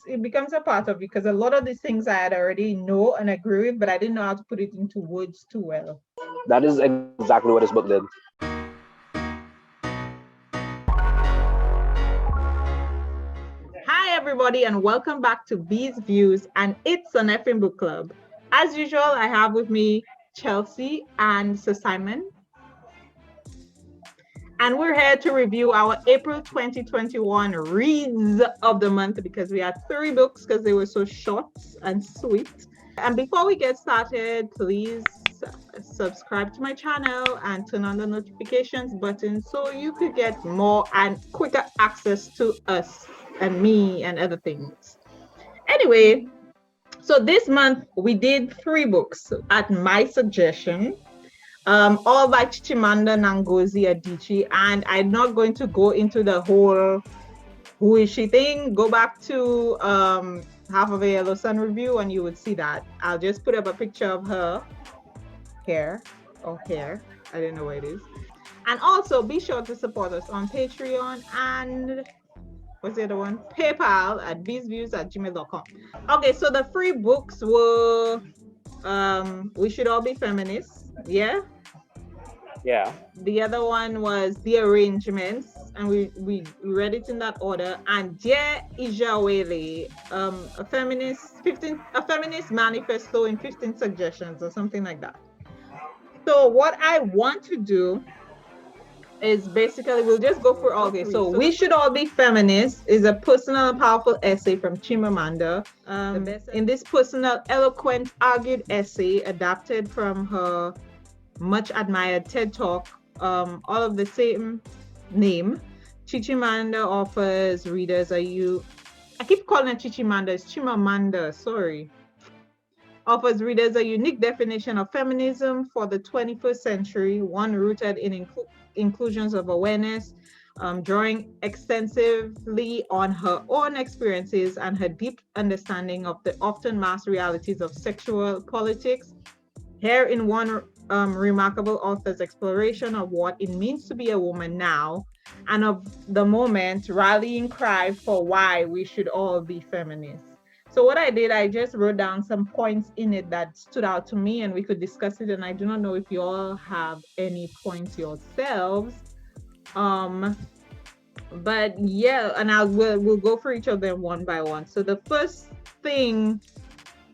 it becomes a part of, because a lot of these things I had already know and agree with, but I didn't know how to put it into words too well. That is exactly what this book did. Hi, everybody, and welcome back to B's Views, and it's an Effin book club. As usual, I have with me Chelsea and Sir Simon, and we're here to review our April 2021 reads of the month, because we had 3 books because they were so short and sweet. And before we get started, please subscribe to my channel and turn on the notifications button so you could get more and quicker access to us and me and other things. Anyway, so this month we did 3 books at my suggestion, all by Chimamanda Ngozi Adichie, and I'm not going to go into the whole who is she thing. Go back to Half of a Yellow Sun review and you would see that. I'll just put up a picture of her hair. I don't know what it is. And also be sure to support us on Patreon and what's the other one? PayPal at beesviews@gmail.com. Okay, so the 3 books were We Should All Be Feminists. Yeah. Yeah. The other one was The Arrangements, and we read it in that order. And Dear Ijeawele, a feminist manifesto in 15 suggestions or something like that. So what I want to do is basically we'll just go for all. Okay, so We Should All Be Feminists is a personal and powerful essay from Chimamanda. In this personal, eloquent, argued essay adapted from her much admired TED Talk, all of the same name, Chimamanda offers readers I keep calling it Chimamanda, it's Chimamanda, sorry. Offers readers a unique definition of feminism for the 21st century, one rooted in inclusions of awareness, drawing extensively on her own experiences and her deep understanding of the often mass realities of sexual politics. Here in one remarkable author's exploration of what it means to be a woman now, and of the moment rallying cry for why we should all be feminists. So what I did, I just wrote down some points in it that stood out to me and we could discuss it. And I do not know if you all have any points yourselves. But yeah, and we'll go for each of them one by one. So the first thing,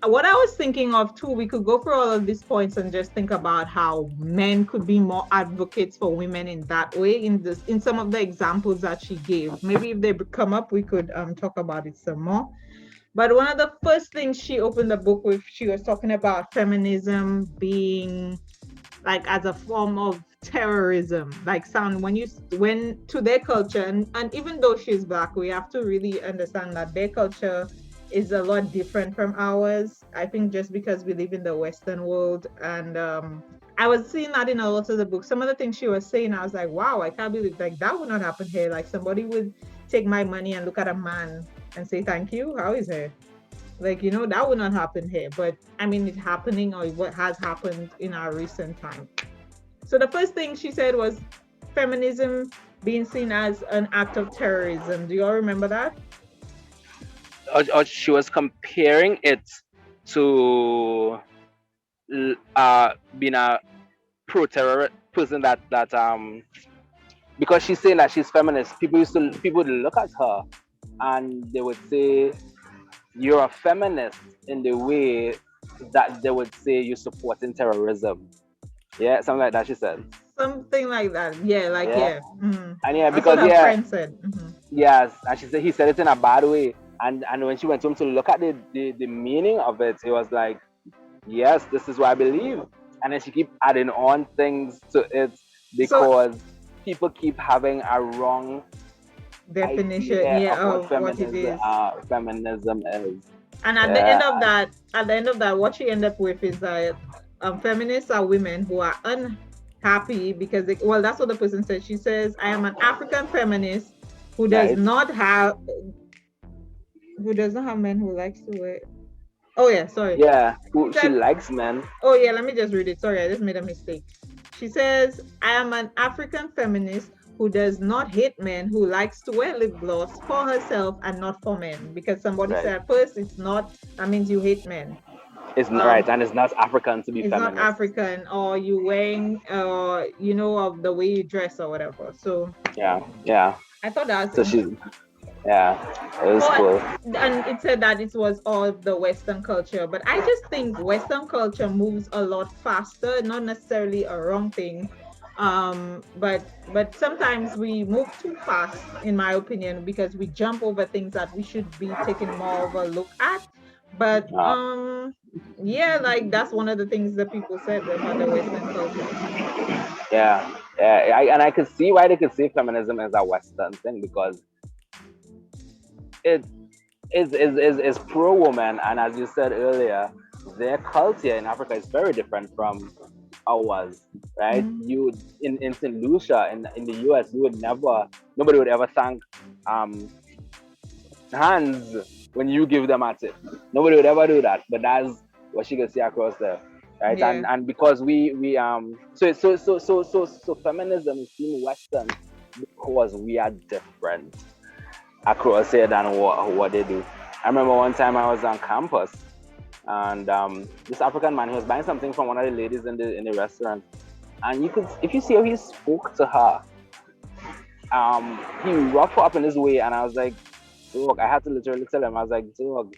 what I was thinking of too, we could go for all of these points and just think about how men could be more advocates for women in that way, in some of the examples that she gave. Maybe if they come up, we could talk about it some more. But one of the first things she opened the book with, she was talking about feminism being like as a form of terrorism, like when to their culture, and even though she's Black, we have to really understand that their culture is a lot different from ours. I think just because we live in the Western world, and I was seeing that in a lot of the books. Some of the things she was saying, I was like, wow, I can't believe like that would not happen here. Like somebody would take my money and look at a man and say thank you. How is it? Like, that would not happen here. But I mean, it's happening, or what has happened in our recent time. So the first thing she said was feminism being seen as an act of terrorism. Do you all remember that? Or she was comparing it to being a pro-terror person that because she's saying that she's feminist, people would look at her and they would say you're a feminist in the way that they would say you're supporting terrorism. Yeah, something like that, she said. Something like that. Yeah, like yeah. Mm-hmm. And yeah, that's because what her friend said. Mm-hmm. Yes, and she said he said it in a bad way. And when she went home to look at the meaning of it, it was like, yes, this is what I believe. And then she keep adding on things to it because people keep having a wrong definition of what it is. Feminism is. And at the end of that, what she ended up with is that feminists are women who are unhappy because that's what the person said. She says, I am an African feminist who does not have men who likes to wear. Oh yeah, sorry. Yeah, she likes men. Oh yeah, let me just read it. Sorry, I just made a mistake. She says, I am an African feminist who does not hate men, who likes to wear lip gloss for herself and not for men. Because somebody Right. said at first it's not, that means you hate men. It's not right, Um, and it's not African to be it's not feminist. African, or you wearing of the way you dress or whatever. So Yeah, yeah. I thought that's So she's, yeah, it was oh, cool. and it said that it was all the Western culture, but I just think Western culture moves a lot faster, not necessarily a wrong thing. But sometimes we move too fast, in my opinion, because we jump over things that we should be taking more of a look at. But Uh, yeah, like that's one of the things that people said about the Western culture. yeah, yeah. And I could see why they could see feminism as a Western thing, because it is pro woman, and as you said earlier, their culture in Africa is very different from ours, right? Mhm. You in St. Lucia in the US, you would never, nobody would ever thank um hands when you give them a tip. Nobody would ever do that, but that's what she could see across there, right? Yeah, And because so feminism is seen Western because we are different across here than what they do. I remember one time I was on campus, and this African man, he was buying something from one of the ladies in the restaurant, and you could, if you see how he spoke to her, he roughed her up in his way, and I was like, dog, I had to literally tell him, I was like, dog,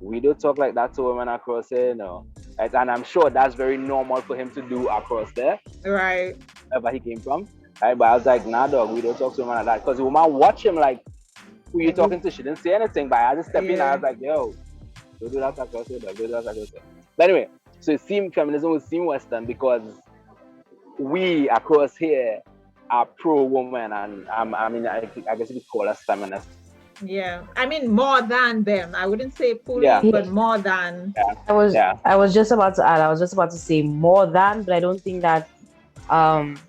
we don't talk like that to women across here, you know. Right? And I'm sure that's very normal for him to do across there, right. wherever he came from. Right? But I was like, nah, dog, we don't talk to women like that. Because the woman watch him like, who you Like who? talking to? She didn't say anything, but I just stepped in and I Yeah, was like, yo, don't do that across here, dog. Don't do that across here. But anyway, so it seemed feminism would seem Western because we across here are pro woman, and I mean, I guess you could call us feminists. yeah. I mean, more than them. I wouldn't say fully, Yeah, but Yeah, more than. yeah, I was yeah. I was just about to add. I was just about to say more than, but I don't think that um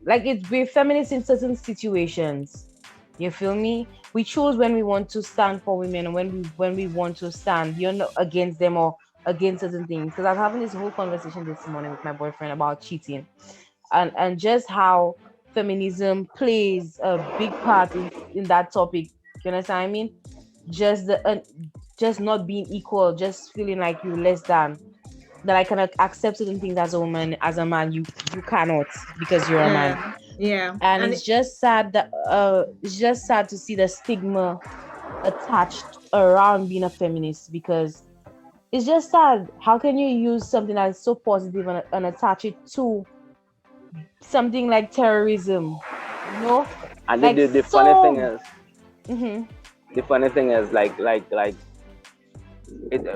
like it's we're feminists in certain situations. You feel me? We choose when we want to stand for women and when we want to stand, you're not against them or against certain things. Because I was having this whole conversation this morning with my boyfriend about cheating and just how feminism plays a big part in that topic. You understand what I mean? Just the just not being equal, just feeling like you're less than, that I cannot accept certain things as a woman, as a man you cannot, because you're a man. Yeah, yeah. And And it's just sad that it's just sad to see the stigma attached around being a feminist, because it's just sad. How can you use something that is so positive and attach it to something like terrorism, you know, And like the funny thing so. is, Hmm. like it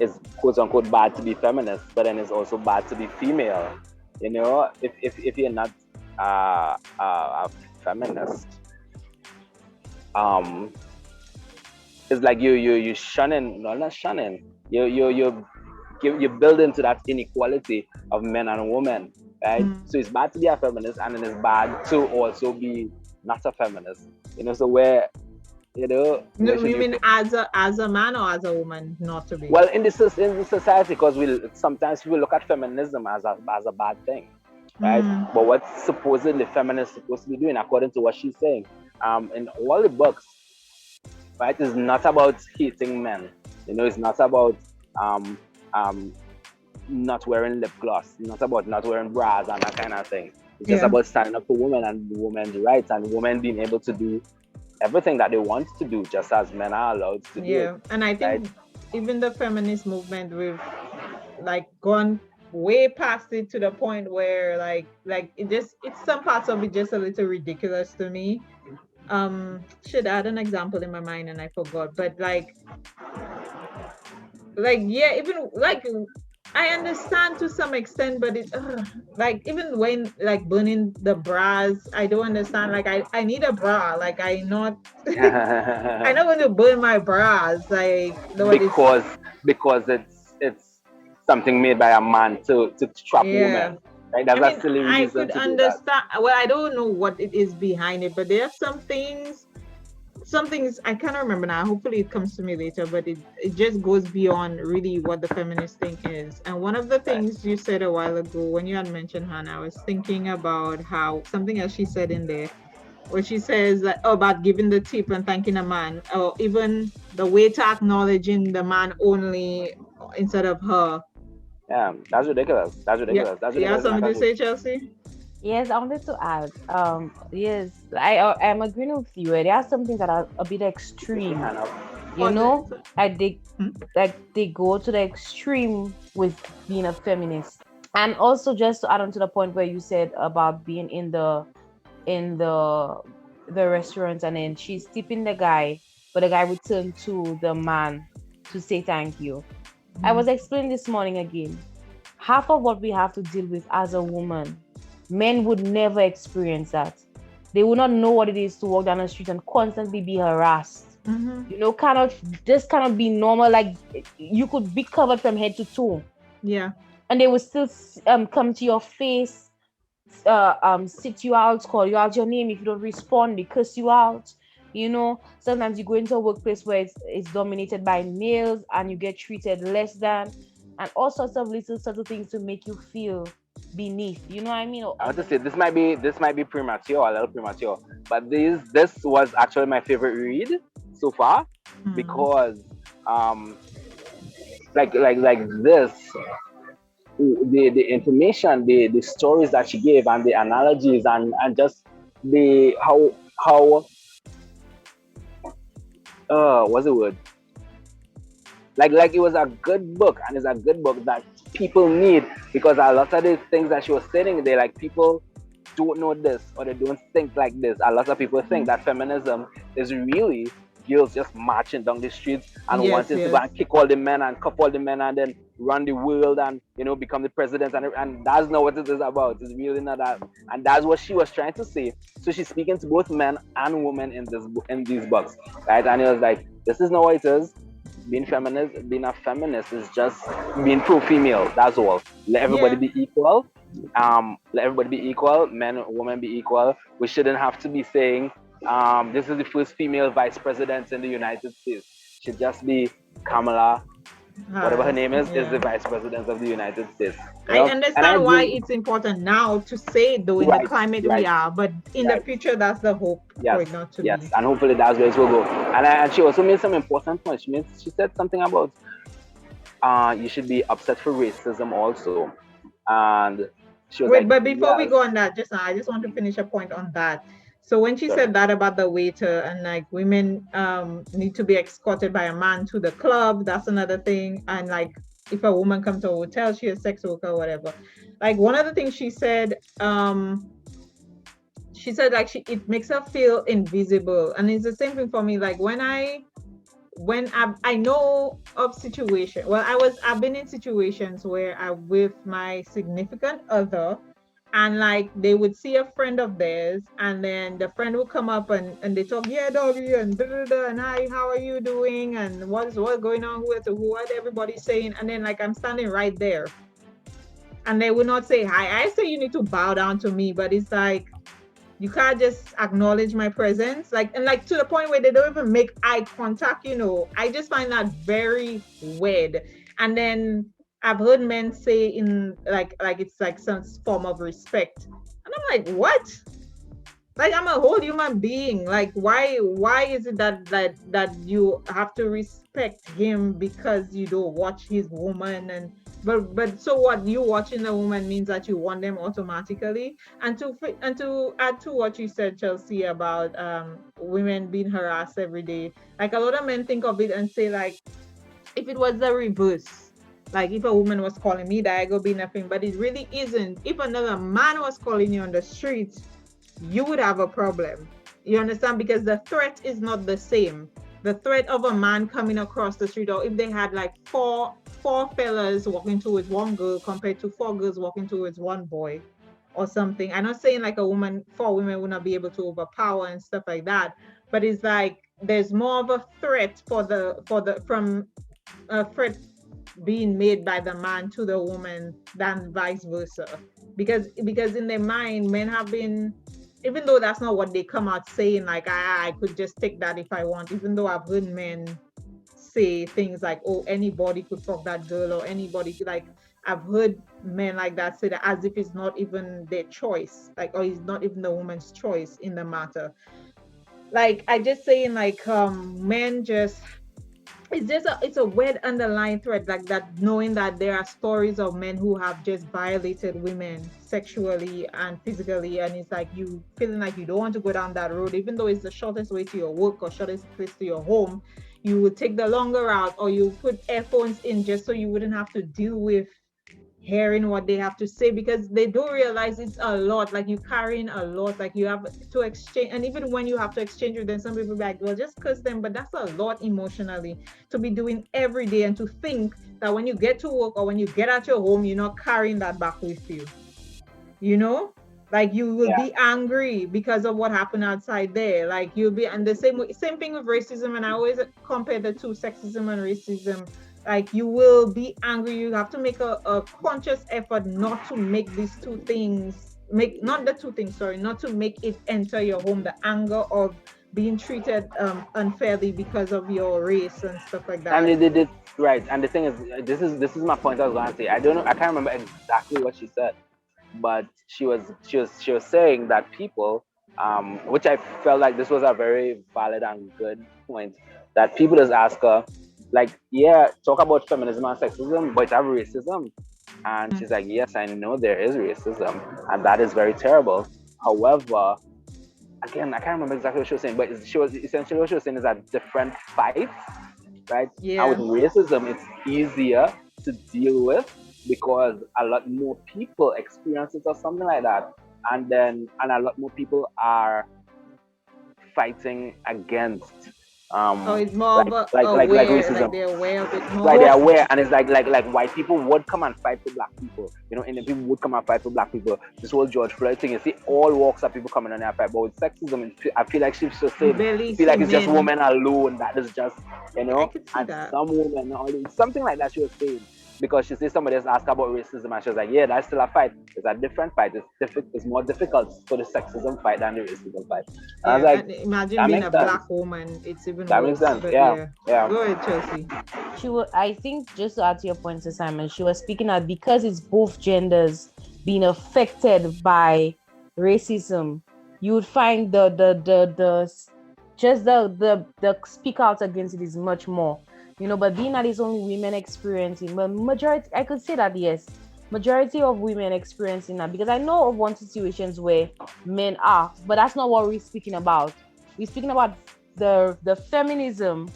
is quote unquote bad to be feminist, but then it's also bad to be female. You know, if you're not a feminist, um, it's like you shunning, no, not shunning. You build into that inequality of men and women, right? mm, So it's bad to be a feminist, and then it's bad to also be not a feminist. You know, so where should you you mean pick? as a man or as a woman not to be? Well, in this society, because we sometimes people look at feminism as a bad thing, right? Mm, But what supposedly feminists supposed to be doing, according to what she's saying, in all the books, right, is not about hating men. You know, it's not about um um not wearing lip gloss, not about not wearing bras and that kind of thing. It's just yeah, about standing up for women and women's rights, and women being able to do everything that they want to do, just as men are allowed to do it, yeah. And I right? think even the feminist movement, we've like gone way past it to the point where it just it's some parts of it just a little ridiculous to me. Should add an example in my mind and I forgot, but yeah, even like I understand to some extent, but like even when like burning the bras, I don't understand. Like I need a bra. Like I not want to burn my bras. Like no, it's because it's something made by a man to trap yeah. women, right? I That's a mean, silly I reason could to do that. understand. Well, I don't know what it is behind it, but there are some things I can't remember now. Hopefully, it comes to me later. But it just goes beyond really what the feminist thing is. And one of the Right. things you said a while ago when you had mentioned Hannah, I was thinking about how something else she said in there. where she says that about giving the tip and thanking a man, or even the waiter acknowledging the man only instead of her. Yeah, that's ridiculous. That's Yeah, ridiculous. That's you have ridiculous in a something to country. say, Chelsea? Yes, I wanted to add. Yes, I'm agreeing with you. There are some things that are a bit Put your extreme. hand up. You Pause it. know, like Hmm? they go to the extreme with being a feminist. And also, just to add on to the point where you said about being in the restaurant, and then she's tipping the guy, but the guy would turn to the man to say thank you. I was explaining this morning again. Half of what we have to deal with as a woman, men would never experience that. They would not know what it is to walk down the street and constantly be harassed. Mm-hmm. Cannot just cannot be normal. Like you could be covered from head to toe, Yeah. and they would still come to your face, sit you out, call you out your name if you don't respond, they curse you out. Sometimes you go into a workplace where it's dominated by males and you get treated less than, and all sorts of little subtle things to make you feel beneath. You know what I mean? Or I want to say underneath. this might be premature, a little premature, but this was actually my favorite read so far Mm. because um like this, the information, the stories that she gave, and the analogies, and just the how what's the word, like it was a good book, and it's a good book that people need, because a lot of the things that she was saying there, like, people don't know this, or they don't think like this. A lot of people think that feminism is really girls just marching down the streets and Yes, wanting to go yes. and kick all the men and cuff all the men and then run the world and become the president, and that's not what it is about. It's really not that, and that's what she was trying to say. So she's speaking to both men and women in these books, right? And it was like, this is not what it is. Being a feminist is just being pro-female. That's all. Let everybody Yeah. be equal. Let everybody be equal. Men and women be equal. We shouldn't have to be saying, this is the first female vice president in the United States. Should just be Kamala, whatever her Harris. name is the Yeah. vice president of the United States. I And I understand why agree. it's important now to say it though in the Right, climate we right, are, but in the right. future that's the hope for Yes, it not to yes, be. and hopefully that's where it will go. And she also made some important points. She said something about you should be upset for racism also, and she was Wait, like, but before we yes, go on that, just now, I just want to finish a point on that. So when she sure. said that about the waiter and like women need to be escorted by a man to the club, that's another thing. And like if a woman comes to a hotel, she a sex worker or whatever. Like one of the things she said like it makes her feel invisible. And it's the same thing for me. Like when I know of situation, well, I've been in situations where I with my significant other, and like they would see a friend of theirs, and then the friend would come up and they talk, yeah, doggy, and da, da, da, and hi, how are you doing, and what's going on with what everybody's saying, and then like I'm standing right there, and they would not say hi. I say you need to bow down to me, but it's like you can't just acknowledge my presence, like, and like to the point where they don't even make eye contact. I just find that very weird. And then I've heard men say in like it's like some form of respect, and I'm like, what? Like I'm a whole human being. Like why is it that you have to respect him because you don't watch his woman? And but so what, you watching the woman means that you want them automatically? And to add to what you said, Chelsea, about women being harassed every day, like a lot of men think of it and say like, if it was the reverse, like if a woman was calling me that, I go be nothing, but it really isn't. If another man was calling you on the street, you would have a problem. You understand? Because the threat is not the same. The threat of a man coming across the street, or if they had like four fellas walking towards one girl compared to four girls walking towards one boy or something. I'm not saying like four women would not be able to overpower and stuff like that, but it's like there's more of a threat from a threat being made by the man to the woman than vice versa, because in their mind men have been, even though that's not what they come out saying, like I could just take that if I want, even though I've heard men say things like, oh, anybody could fuck that girl, or anybody could, like, I've heard men like that say that as if it's not even their choice, like, or it's not even the woman's choice in the matter. Like, I just saying, like, men just, it's a weird underlying thread, like that, knowing that there are stories of men who have just violated women sexually and physically, and it's like you feeling like you don't want to go down that road, even though it's the shortest way to your work or shortest place to your home. You would take the longer route, or you put earphones in just so you wouldn't have to deal with hearing what they have to say, because they don't realize it's a lot, like you carrying a lot, like you have to exchange. And even when you have to exchange with them, some people be like, well, just curse them, but that's a lot emotionally to be doing every day, and to think that when you get to work or when you get at your home, you're not carrying that back with you, you know. Like, you will Yeah, be angry because of what happened outside there, like you'll be, and the same thing with racism. And I always compare the two, sexism and racism. Like, you will be angry, you have to make a conscious effort not to make these two things, make not the two things, sorry, not to make it enter your home, the anger of being treated unfairly because of your race and stuff like and that. they did it right. And the thing is, this is my point I was going to say. I don't know. I can't remember exactly what she said, but she was saying that people, which I felt like this was a very valid and good point, that people just ask her, like, yeah, talk about feminism and sexism, but have racism. And she's like, yes, I know there is racism, and that is very terrible. However, again, I can't remember exactly what she was saying, but she was essentially, what she was saying is that different fights, right? And with Yeah, racism, it's easier to deal with because a lot more people experience it or something like that, and a lot more people are fighting against, oh, um it's more of like a like aware, racism. like they're aware of it Like they're more. Both. aware, and it's like white people would come and fight for black people, Indian people would come and fight for black people. This whole George Floyd thing, you see all walks of people coming on there and fight. But with sexism, I feel like she's just You saying, barely I feel see like it's just men. women alone that is just, I could see and that. some women only, something like that she was saying. Because she said somebody else asked about racism, and she was like, yeah, that's still a fight. It's a different fight. It's more difficult for the sexism fight than the racism fight. And I was Yeah, like, and imagine that being makes a sense. black woman, it's even That makes worse. sense. But Yeah, yeah, yeah. go ahead, Chelsea. I think, just to add to your point, Sir Simon, she was speaking out because it's both genders being affected by racism. You would find the just the speak out against it is much more, but being that it's only women experiencing, but majority, I could say that, yes, majority of women experiencing that, because I know of one situations where men are, but that's not what we're speaking about. We're speaking about the feminism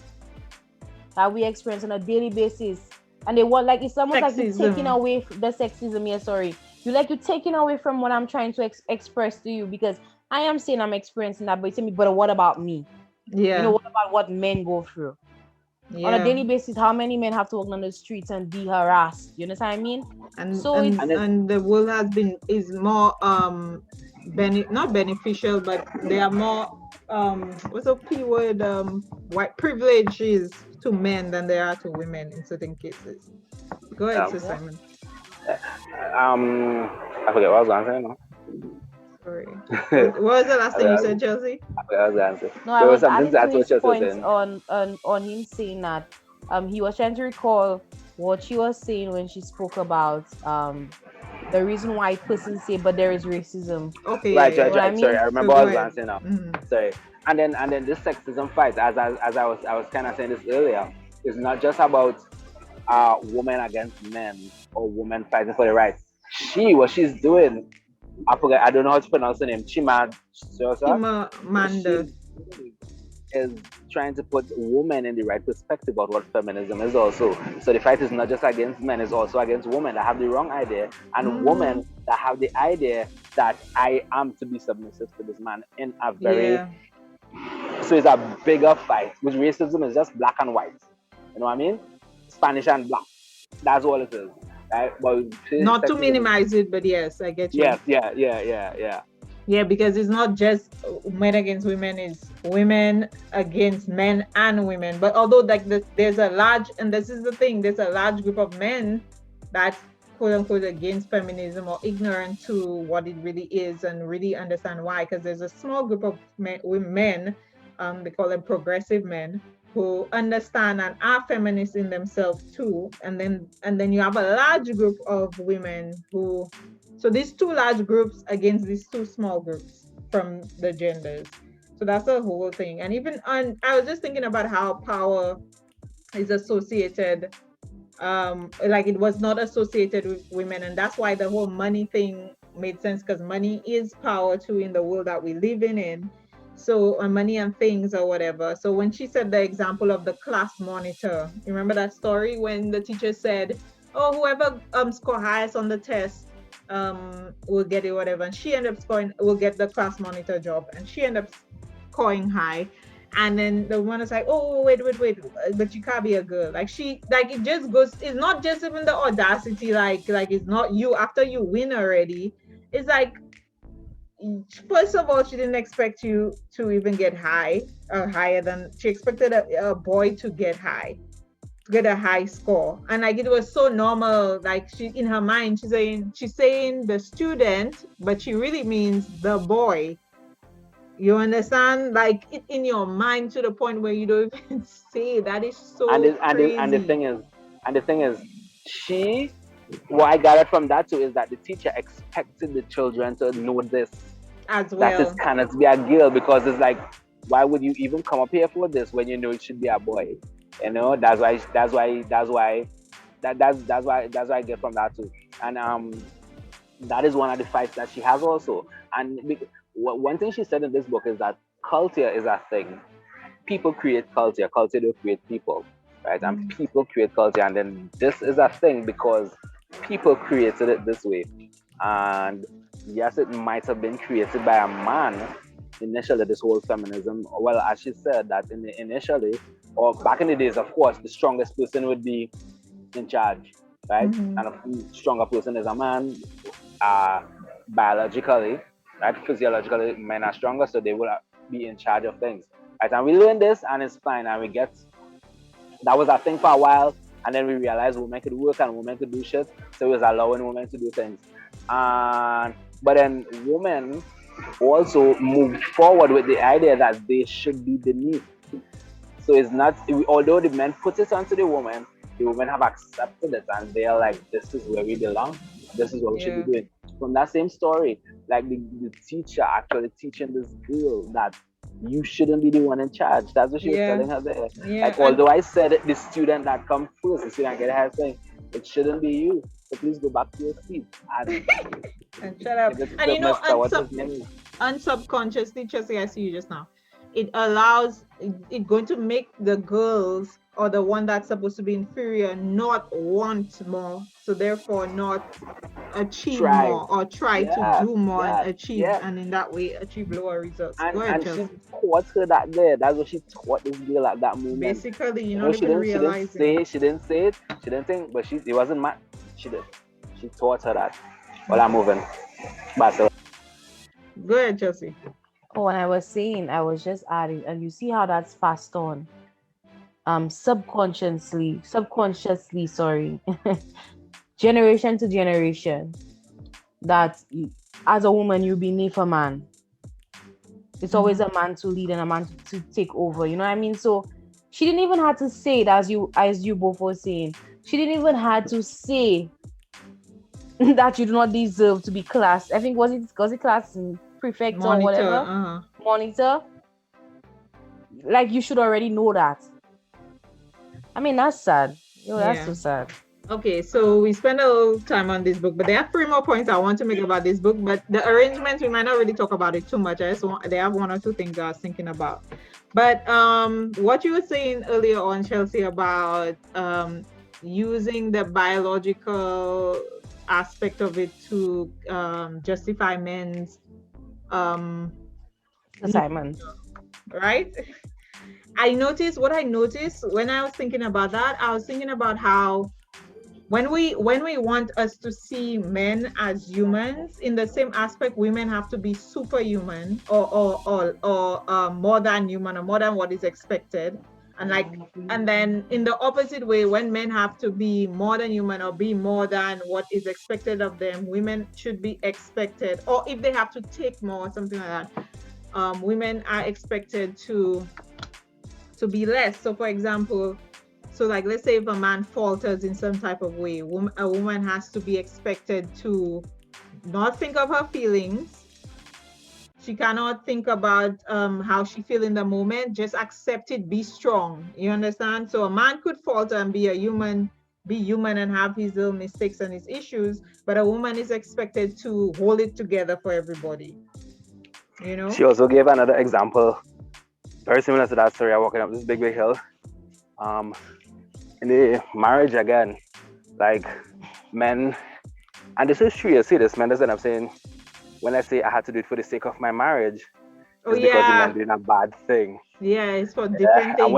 that we experience on a daily basis. And they want, like, it's almost like you're taking Sexism. away the sexism. Yeah, sorry. You're taking away from what I'm trying to express to you, because I am saying I'm experiencing that, but you tell me, but what about me? Yeah, What about what men go through? On a yeah, daily basis, how many men have to walk on the streets and be harassed? You understand what I mean? and So and it's And it's and the world has been is more not beneficial, but they are more what's a p word, white privileges to men than they are to women in certain cases. Go ahead, Sir um, yeah. Simon. um I forget what I was going to say now. Sorry. What I was the last thing you forget said, Chelsea? what I was going to say. No, I There was was something adding to that's what his you were point saying. on him saying that he was trying to recall what she was saying when she spoke about the reason why persons say, but there is racism. Okay, yeah, Right, You know yeah. what I sorry, mean? I So remember what go I was going ahead. to say now. Hmm. Sorry. And then this sexism fight, as I was kind of saying this earlier, is not just about women against men or women fighting for the rights. What she's doing, I forget, I don't know how to pronounce her name, Chima Sosa. What Chimamanda. she's doing is trying to put women in the right perspective of what feminism is also. So the fight is not just against men, it's also against women that have the wrong idea, and Hmm. women that have the idea that I am to be submissive to this man in a very, Yeah. so it's a bigger fight, which racism is just black and white. You know what I mean? Spanish and black. That's all it is. Right? But Not to sexism is, minimize it, but yes, I get you. yes, yeah. Yeah, because it's not just men against women, it's women against men and women. But although, like, there's a large, and this is the thing, there's a large group of men that quote unquote against feminism or ignorant to what it really is and really understand why. Because there's a small group of men, they call them progressive men, who understand and are feminists in themselves too, and then you have a large group of women who, so these two large groups against these two small groups from the genders. So that's the whole thing. And even on, I was just thinking about how power is associated, like it was not associated with women, and that's why the whole money thing made sense, because money is power too in the world that we live in. So money and things or whatever. So when she said the example of the class monitor, you remember that story when the teacher said, oh, whoever score highest on the test will get it, whatever, and she ended up scoring, will get the class monitor job, and she ended up scoring high. And then the one is like, oh, wait, but you can't be a girl. Like she, like it just goes. It's not just even the audacity. Like it's not you after you win already. It's like, first of all, she didn't expect you to even get high or higher than she expected a boy to get high, to get a high score. And like it was so normal. Like she, in her mind, she's saying the student, but she really means the boy. You understand? Like it in your mind to the point where you don't even say that is And so the, and the, and the crazy thing is, and the thing is, she, what I gathered from that too is that the teacher expected the children to know this, as that it well. cannot be a girl, because it's like, why would you even come up here for this when you know it should be a boy? You know, that's why I get from that too. And that is one of the fights that she has also. And one thing she said in this book is that culture is a thing. People create culture. Culture don't create people, right? And Mm. people create culture, and then this is a thing because people created it this way. And yes, it might have been created by a man initially. This whole feminism, well, as she said that initially, or back in the days, of course, the strongest person would be in charge, right? Mm-hmm. And a stronger person is a man, uh, biologically, right? Physiologically, men are stronger, so they will be in charge of things, right? And we learn this, and it's fine, and we get that was a thing for a while, and then we realized women could work and women could do shit, so it was allowing women to do things, and but then women also moved forward with the idea that they should be beneath. So it's not, although the men put it onto the women have accepted it, and they're like, this is where we belong. This is what we should be Yeah. doing. From that same story, like the teacher actually teaching this girl that you shouldn't be the one in charge. That's what she was Yeah. telling her there. Yeah. Like, although I said it, the student that come first, the student get ahead saying, it shouldn't be you. So please go back to your seat and And shut up. give it And to you know, Mr. What's his name? unsubconsciously, Chelsea, I see you just now. It allows it going to make the girls or the one that's supposed to be inferior not want more, so therefore not achieve Try. more or try to Yeah, do more and yeah, achieve, yeah. and in that way achieve lower results. Go ahead, And she Chelsea. taught her that there. That's what she taught this girl at that moment. Basically, you're You know, not even realizing it. she didn't say it, she didn't think, but it wasn't mad. She did. She taught her that. Well, I'm moving. But Go ahead, Chelsea. Oh, and I was saying, I was just adding, and you see how that's passed on, subconsciously, sorry, generation to generation. That as a woman, you beneath a man. It's always a man to lead and a man to take over. You know what I mean? So she didn't even have to say it, as you both were saying. She didn't even have to say that you do not deserve to be class. I think was it class prefect or Monitor. whatever monitor. Like you should already know that. I mean that's sad. Yo, that's Yeah. so sad. Okay, so we spent a little time on this book, but there are three more points I want to make about this book. But the arrangements, we might not really talk about it too much. I just want, they have one or two things I was thinking about. But what you were saying earlier on, Chelsea, about using the biological aspect of it to justify men's um, Assignment. right? What I noticed when I was thinking about that, I was thinking about how when we want us to see men as humans in the same aspect, women have to be superhuman or more than human or more than what is expected, and then in the opposite way, when men have to be more than human or be more than what is expected of them, women should be expected, or if they have to take more, something like that, women are expected to to be less. So for example, so like let's say if a man falters in some type of way, a woman has to be expected to not think of her feelings. She cannot think about how she feel in the moment. Just accept it. Be strong. You understand? So a man could falter and be human and have his little mistakes and his issues, but a woman is expected to hold it together for everybody. You know? She also gave another example, very similar to that story. I walking up this big hill. Um, in the marriage again, like men, and this is true. You see, this men doesn't have saying when I say I had to do it for the sake of my marriage, Oh it's because the yeah, man doing a bad thing. yeah. It's for different And things, but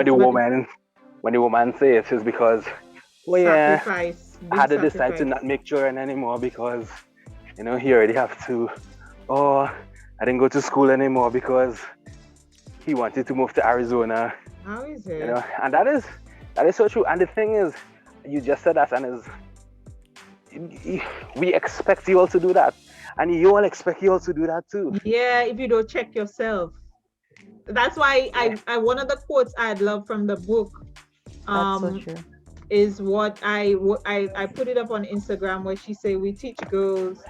when the woman says it's because, well, yeah, sacrifice, I big had to decide to sacrifice. not make children anymore because, he already have to. Or I didn't go to school anymore because he wanted to move to Arizona. How is it? And that is so true. And the thing is, you just said that, and we expect you all to do that, and you all expect you all to do that too. Yeah, if you don't check yourself. That's why I one of the quotes I'd love from the book That's so um true. is what I put it up on Instagram, where she say we teach girls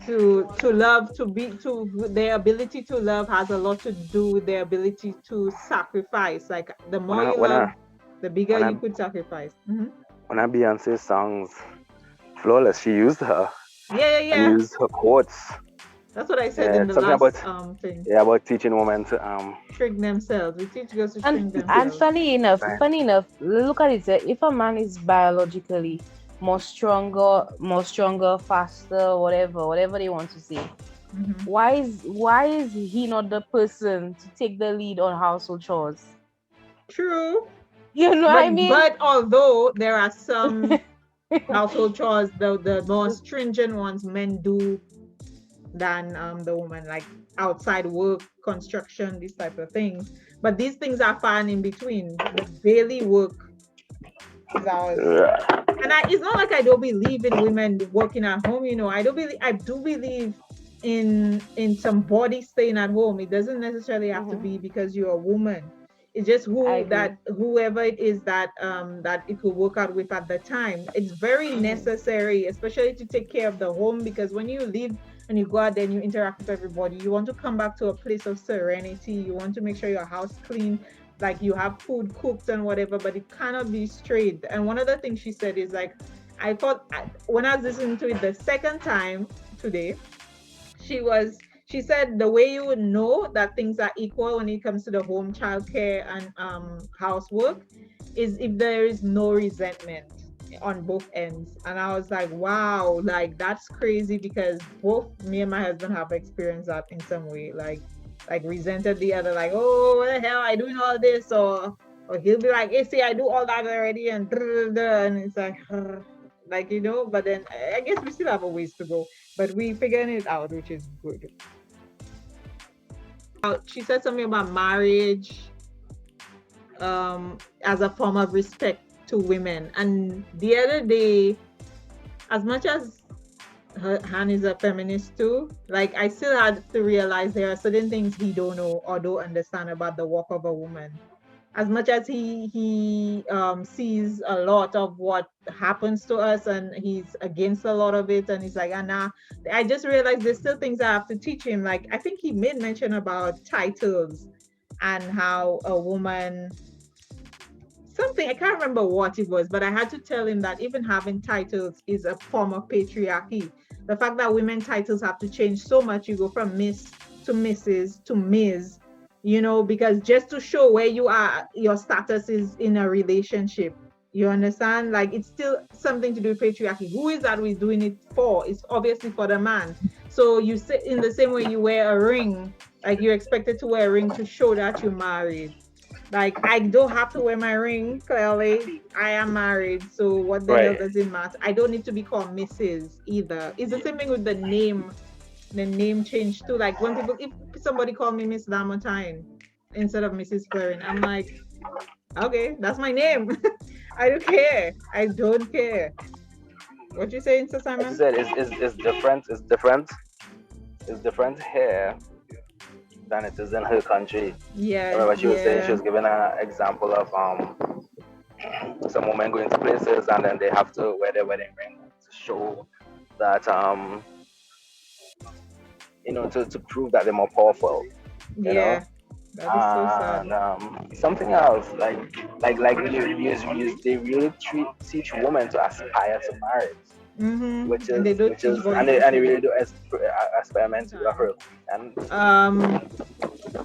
to love, to be, to their ability to love has a lot to do with their ability to sacrifice. Like the When more I you when love, I the bigger when I you could sacrifice. when I Beyonce songs flawless, she used her Yeah, yeah, and yeah. used her quotes. That's what I said in the Something last about thing. about teaching women to Shrink themselves. We teach girls to And shrink and themselves. right. funny enough, look at it. If a man is biologically more stronger, faster, whatever they want to say, Mhm. why is he not the person to take the lead on household chores? True. You know what I mean? But although there are some household chores, the more stringent ones men do than the woman, like outside work, construction, these type of things. But these things are fine in between. The daily work is ours. And it's not like I don't believe in women working at home. I do believe in somebody staying at home. It doesn't necessarily have to Mhm. be because you're a woman. It's just I agree. whoever it is that it could work out with at the time. It's very Mhm. necessary, especially to take care of the home, because when you leave and you go out there and you interact with everybody, you want to come back to a place of serenity. You want to make sure your house clean, like you have food cooked and whatever, but it cannot be straight. And one of the things she said is like, when I was listening to it the second time today, she said the way you would know that things are equal when it comes to the home childcare and housework is if there is no resentment on both ends. And I was like, wow, like that's crazy, because both me and my husband have experienced that in some way, like resented the other, like, oh, what the hell, I doing all this, or he'll be like, hey, see, I do all that already, and and it's like, like, but then I guess we still have a ways to go, but we figuring it out, which is good. She said something about marriage as a form of respect to women. And the other day, as much as Han is a feminist too, like I still had to realize there are certain things he don't know or don't understand about the work of a woman. As much as he sees a lot of what happens to us, and he's against a lot of it, and he's like, Anna, I just realized there's still things I have to teach him. Like I think he made mention about titles and how a woman, something, I can't remember what it was, but I had to tell him that even having titles is a form of patriarchy. The fact that women titles have to change so much, you go from Miss to Mrs. to Ms, because just to show where you are, your status is in a relationship. You understand? Like it's still something to do with patriarchy. Who is that we're doing it for? It's obviously for the man. So you say in the same way you wear a ring, like you're expected to wear a ring to show that you're married. Like I don't have to wear my ring, clearly. I am married, so what the hell Right. does it matter? I don't need to be called Mrs. either. It's the same thing with the name change too. Like when people, if somebody call me Miss Lamontine instead of Mrs. Clarin, I'm like, okay, that's my name. I don't care. I don't care. What you saying, Sir As you Simon? said, it's different. It's different. It's different here than it is in her country. I Yeah, remember she was saying, she yeah, was giving an example of some women going to places and then they have to wear their wedding ring to show that to prove that they're more powerful, you know. yeah. That is so sad. And something else, they really teach women to aspire to marriage, which And they is don't teach boys and they the really do aspire men to same. her. And Um,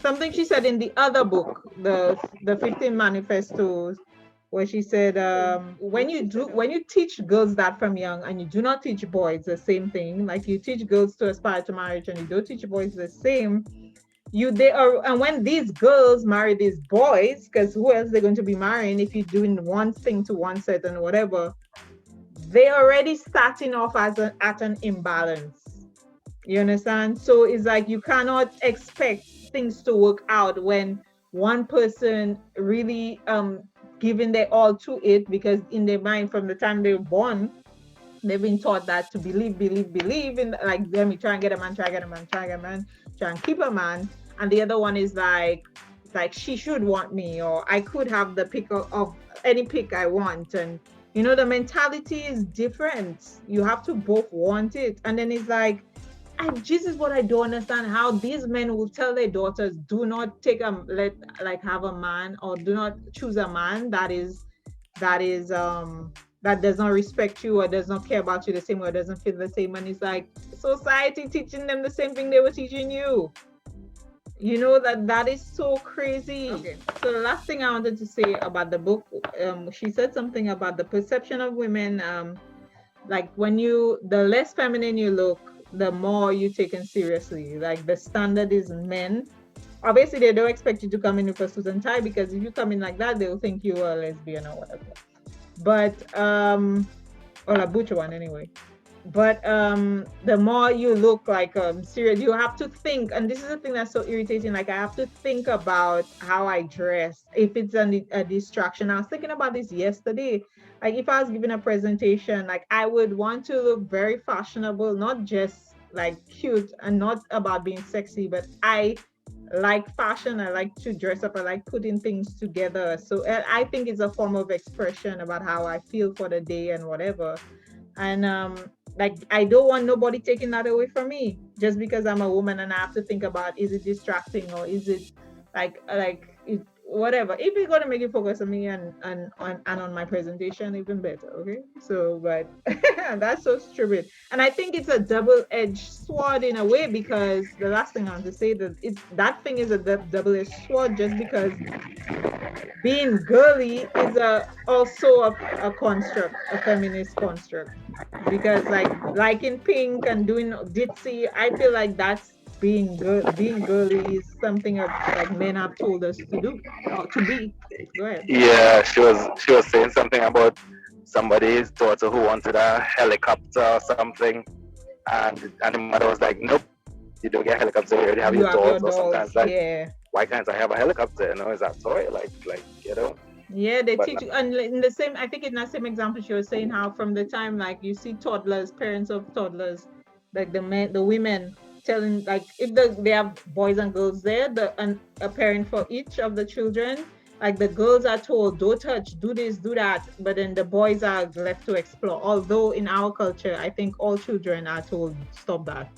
Something she said in the other book, the 15 manifestos, where she said, when you teach girls that from young and you do not teach boys the same thing, like you teach girls to aspire to marriage and you don't teach boys the same, they are, and when these girls marry these boys, because who else they're going to be marrying if you're doing one thing to one set and whatever, they already starting off at an imbalance. You understand? So it's like you cannot expect things to work out when one person really giving their all to it, because in their mind from the time they were born, they've been taught that to believe in, like, let me try and get a man, try and get a man, try and get a man, try and keep a man. And the other one is like she should want me, or I could have the pick of any pick I want. And the mentality is different. You have to both want it. And then it's like, this is what I don't understand, how these men will tell their daughters, do not have a man, or do not choose a man that does not respect you or does not care about you the same way, or doesn't feel the same. And it's like society teaching them the same thing they were teaching you. That is so crazy. Okay. So the last thing I wanted to say about the book, she said something about the perception of women. Like the less feminine you look, the more you taken seriously. Like the standard is men. Obviously, they don't expect you to come in with a suit and tie, because if you come in like that, they'll think you are a lesbian or whatever. But or a butcher one anyway. But the more you look like serious, you have to think, and this is the thing that's so irritating. Like, I have to think about how I dress, if it's a distraction. I was thinking about this yesterday. Like, if I was giving a presentation, like, I would want to look very fashionable, not just like cute, and not about being sexy, but I like fashion. I like to dress up. I like putting things together. So I think it's a form of expression about how I feel for the day and whatever. And like, I don't want nobody taking that away from me just because I'm a woman, and I have to think about, is it distracting, or is it whatever. If it's gonna make you focus on me and on my presentation, even better. Okay. So, but that's so stupid. And I think it's a double-edged sword in a way, because the last thing I want to say, that thing is a double-edged sword, just because being girly is also a construct, a feminist construct. Because like in pink and doing ditzy, I feel like that's being girly is something like men have told us to do, or to be. Go ahead. yeah, she was saying something about somebody's daughter who wanted a helicopter or something, and the mother was like, nope, you don't get a helicopter, you already have You your have your dolls. Or dolls, sometimes like, yeah. why can't I have a helicopter? It's a toy, like. Yeah, they But teach you, and in the same, I think in that same example, she was saying how from the time, like, you see toddlers, parents of toddlers, like the women telling, like, if they have boys and girls there, and a parent for each of the children, like the girls are told, don't touch, do this, do that, but then the boys are left to explore. Although in our culture, I think all children are told, stop that.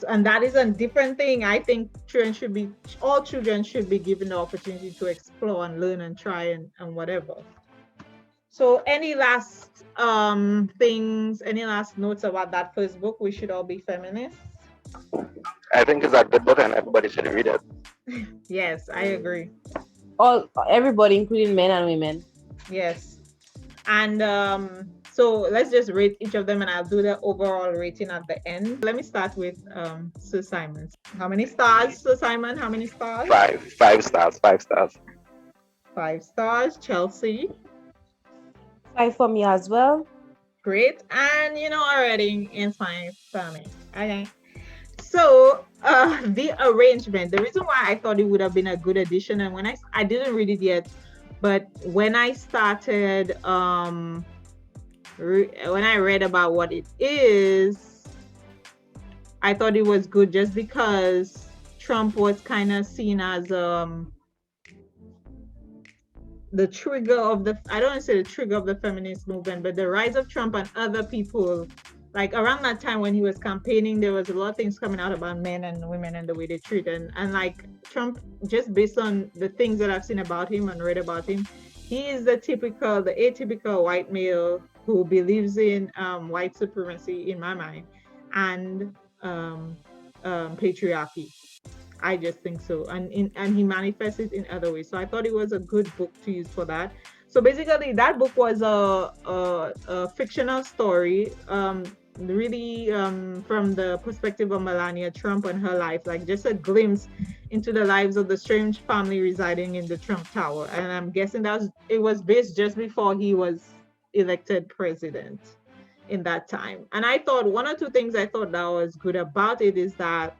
And that is a different thing. I think all children should be given the opportunity to explore and learn and try and whatever. So any last things, any last notes about that first book? We should all be feminists. I think it's a good book and everybody should read it. Yes, I agree. Everybody, including men and women. Yes. And so let's just rate each of them, and I'll do the overall rating at the end. Let me start with Sir Simon. How many stars, Sir Simon? How many stars? Five stars, 5 stars. 5 stars. Chelsea. 5 for me as well. Great. And already it's fine for me. Okay. So the arrangement, the reason why I thought it would have been a good addition, and when I didn't read it yet, but when I started when I read about what it is, I thought it was good, just because Trump was kind of seen as the trigger of the, I don't want to say the trigger of the feminist movement, but the rise of Trump and other people. Like around that time when he was campaigning, there was a lot of things coming out about men and women and the way they treat, and like Trump, just based on the things that I've seen about him and read about him, he is the atypical white male who believes in white supremacy in my mind, and patriarchy. I just think so, and he manifests it in other ways. So I thought it was a good book to use for that. So basically, that book was a fictional story, really from the perspective of Melania Trump and her life, like just a glimpse into the lives of the strange family residing in the Trump Tower. And I'm guessing it was based just before he was elected president in that time. And I thought one or two things I thought that was good about it is that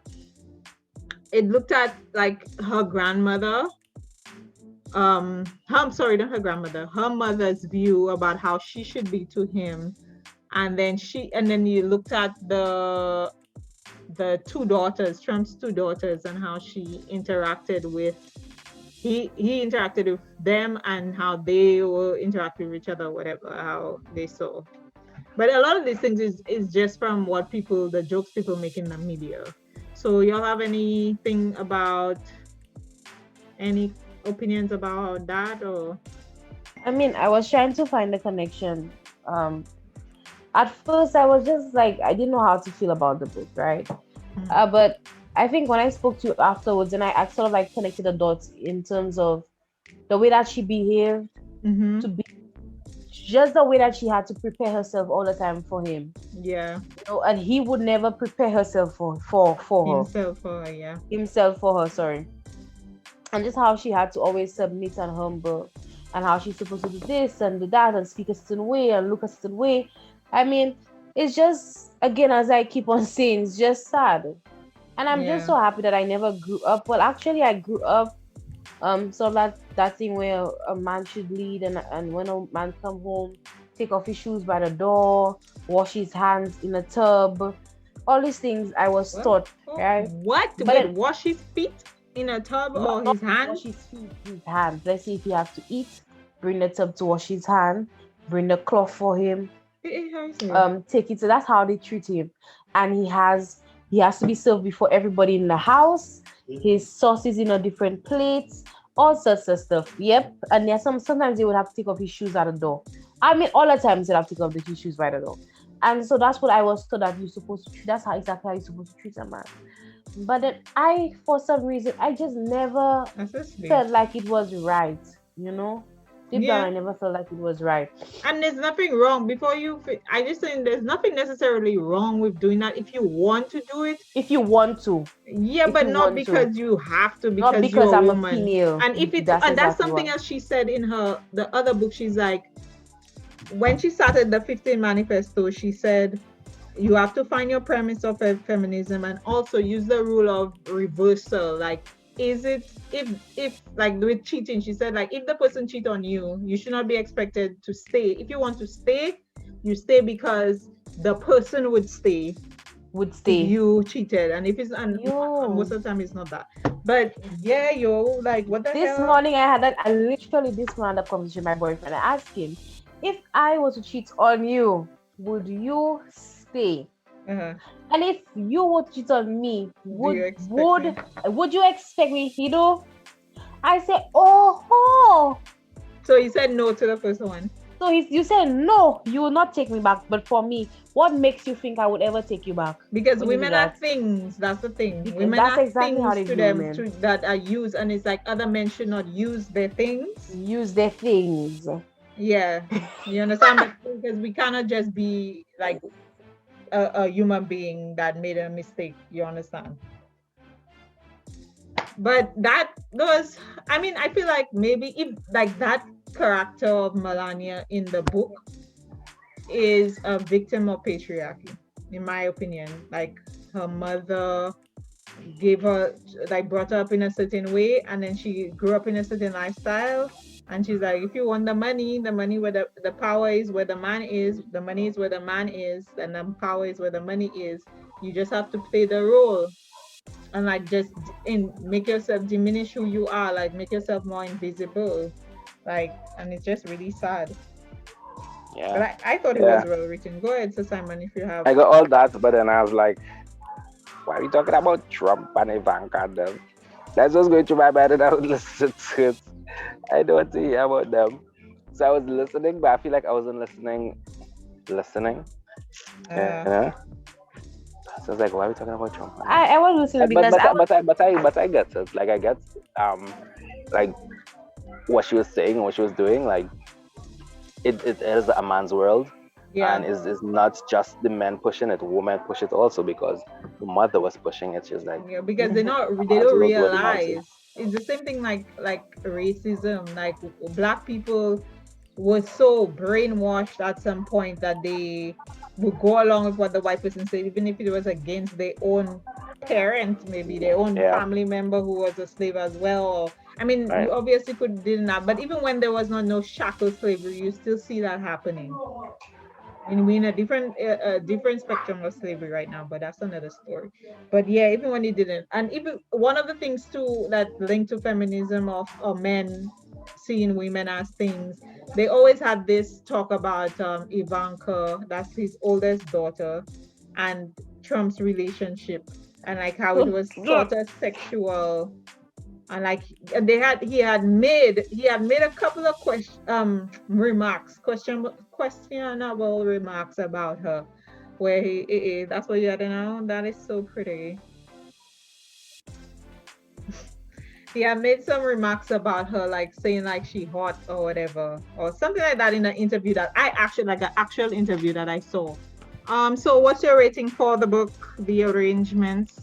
it looked at like her grandmother, I'm sorry, not her grandmother, her mother's view about how she should be to him, and then you looked at the two daughters, Trump's two daughters, and how she interacted with he interacted with them and how they will interact with each other, whatever, how they saw. But a lot of these things is just from what people, the jokes people make in the media. So y'all have anything about, any opinions about that? Or I mean, I was trying to find the connection. Um, at first, I was just like, I didn't know how to feel about the book, right? But I think when I spoke to you afterwards, and I sort of like connected the dots in terms of the way that she behaved, to be just the way that she had to prepare herself all the time for him. Yeah. And he would never prepare herself for her. Himself for her, sorry. And just how she had to always submit and humble, and how she's supposed to do this and do that and speak a certain way and look a certain way. I mean, it's just, again, as I keep on saying, it's just sad. And I'm just so happy that I never grew up. Well, actually, I grew up so that thing where a man should lead, and when a man come home, take off his shoes by the door, wash his hands in a tub, all these things I was taught, right? What? But wash his feet in a tub or not his hands? wash his feet, his hands. Let's say if he has to eat, bring the tub to wash his hand, bring the cloth for him, take it. So that's how they treat him, and he has to be served before everybody in the house. His sauce is in a different plate, all sorts of stuff. Yep. And there's sometimes he would have to take off his shoes at the door. I mean, all the times he'd have to take off his shoes by the door. And so that's what I was taught that you're supposed to treat. That's how exactly how you're supposed to treat a man. But then for some reason, I just never felt like it was right. Deep down, I never felt like it was right. And there's nothing wrong. I just think there's nothing necessarily wrong with doing that if you want to do it. If you want to. Yeah, but not because you have to. Because not because you're I'm a woman. A female. And if it's that's something else she said in the other book. She's like, when she started the 15 manifesto, she said, you have to find your premise of feminism and also use the rule of reversal. Like, is it if like with cheating, she said, like, if the person cheat on you, you should not be expected to stay. If you want to stay, you stay because the person would stay if you cheated. And if it's most of the time it's not that. But like, what the hell? This morning I literally this morning had a conversation with my boyfriend. I asked him, if I was to cheat on you, would you stay? And if you would cheat on me, would you expect me? I said, oh. So he said no to the first one. So you said no, you will not take me back. But for me, what makes you think I would ever take you back? Because women are things. That's the thing. Because women that's are exactly things how they to them that are used, and it's like other men should not use their things. Use their things. Yeah, you understand? Because we cannot just be like a human being that made a mistake. You understand? But I feel like maybe if like that character of Melania in the book is a victim of patriarchy, in my opinion. Like, her mother brought her up in a certain way, and then she grew up in a certain lifestyle. And she's like, if you want the money where the power is where the man is, the money is where the man is, and the power is where the money is. You just have to play the role. and like just make yourself diminish who you are, like make yourself more invisible, like, and it's just really sad. But Yeah, I thought it was yeah. well written. Go ahead, Sir Simon, if you have. I got all that, but then I was like, why are we talking about Trump and Ivanka and them? That's what's going through my mind, and I was listening to it. I don't want to hear about them. So I was listening, but I feel like I wasn't listening, you Uh, know. So I was like, why are we talking about Trump and them? I was listening because I was. But I get it. Like I get um like what she was saying, what she was doing. Like it is a man's world, and yeah. is not just the men pushing it. Women push it also because the mother was pushing it. She was like, Yeah, because a they man's don't world, what the man say. realize it's the same thing like racism. Like black people were so brainwashed at some point that they would go along with what the white person said, even if it was against their own parent, maybe their own Yeah, family member who was a slave as well. Or, I mean, you right. obviously could didn't have, but even when there was no shackle slavery, you still see that happening. And we're in a different spectrum of slavery right now, but that's another story. But yeah, even when it didn't, and even one of the things too that linked to feminism of men seeing women as things, they always had this talk about Ivanka, that's his oldest daughter, and Trump's relationship, and like how it was sort of sexual, and like he had made a couple of remarks, questionable remarks about her, where that's what you had to know. That is so pretty. He had made some remarks about her, like saying like she hot or whatever, or something like that in an interview that I actually like an actual interview that I saw. So what's your rating for the book, The Arrangements?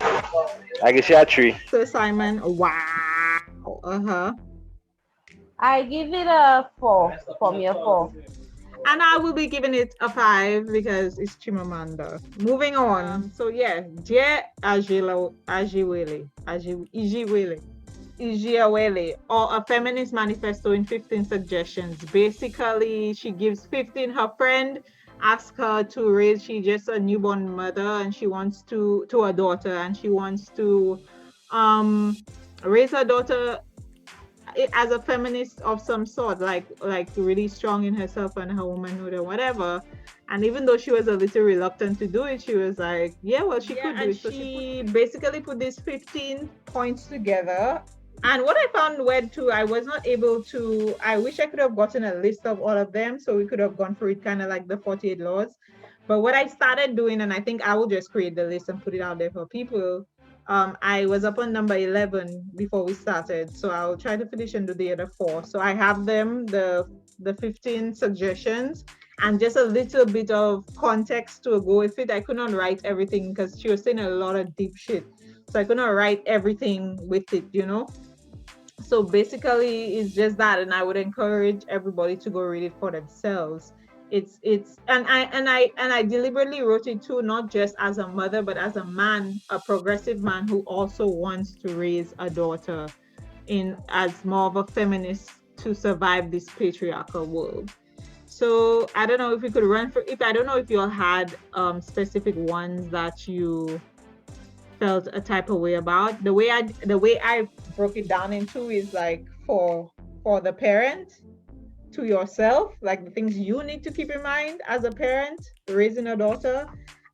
I guess she had three. So Simon, wow. Uh-huh. I give it a 4. For me, a 4. And I will be giving it a 5 because it's Chimamanda. Moving on. So yeah, Dear Ijeawele, or a feminist manifesto in 15 suggestions. Basically, she gives 15. Her friend asked her to raise. She just a newborn mother, and she wants to a daughter, and she wants to um raise her daughter as a feminist of some sort, like really strong in herself and her womanhood or whatever. And even though she was a little reluctant to do it, she was like, yeah, well, she could do it. So she basically put these 15 points together. And what I found weird too, I was not able to, I wish I could have gotten a list of all of them so we could have gone through it kind of like the 48 laws. But what I started doing, and I think I will just create the list and put it out there for people. I was up on number 11 before we started, so I'll try to finish and do the other four. So I have them, the 15 suggestions, and just a little bit of context to go with it. I could not write everything because she was saying a lot of deep shit, so I could not write everything with it. So basically it's just that, and I would encourage everybody to go read it for themselves. It's and I deliberately wrote it too, not just as a mother but as a man, a progressive man who also wants to raise a daughter in as more of a feminist to survive this patriarchal world. So I don't know if we could run for, if I don't know if you all had specific ones that you felt a type of way about. The way I broke it down into is like for the parent, to yourself, like the things you need to keep in mind as a parent raising a daughter,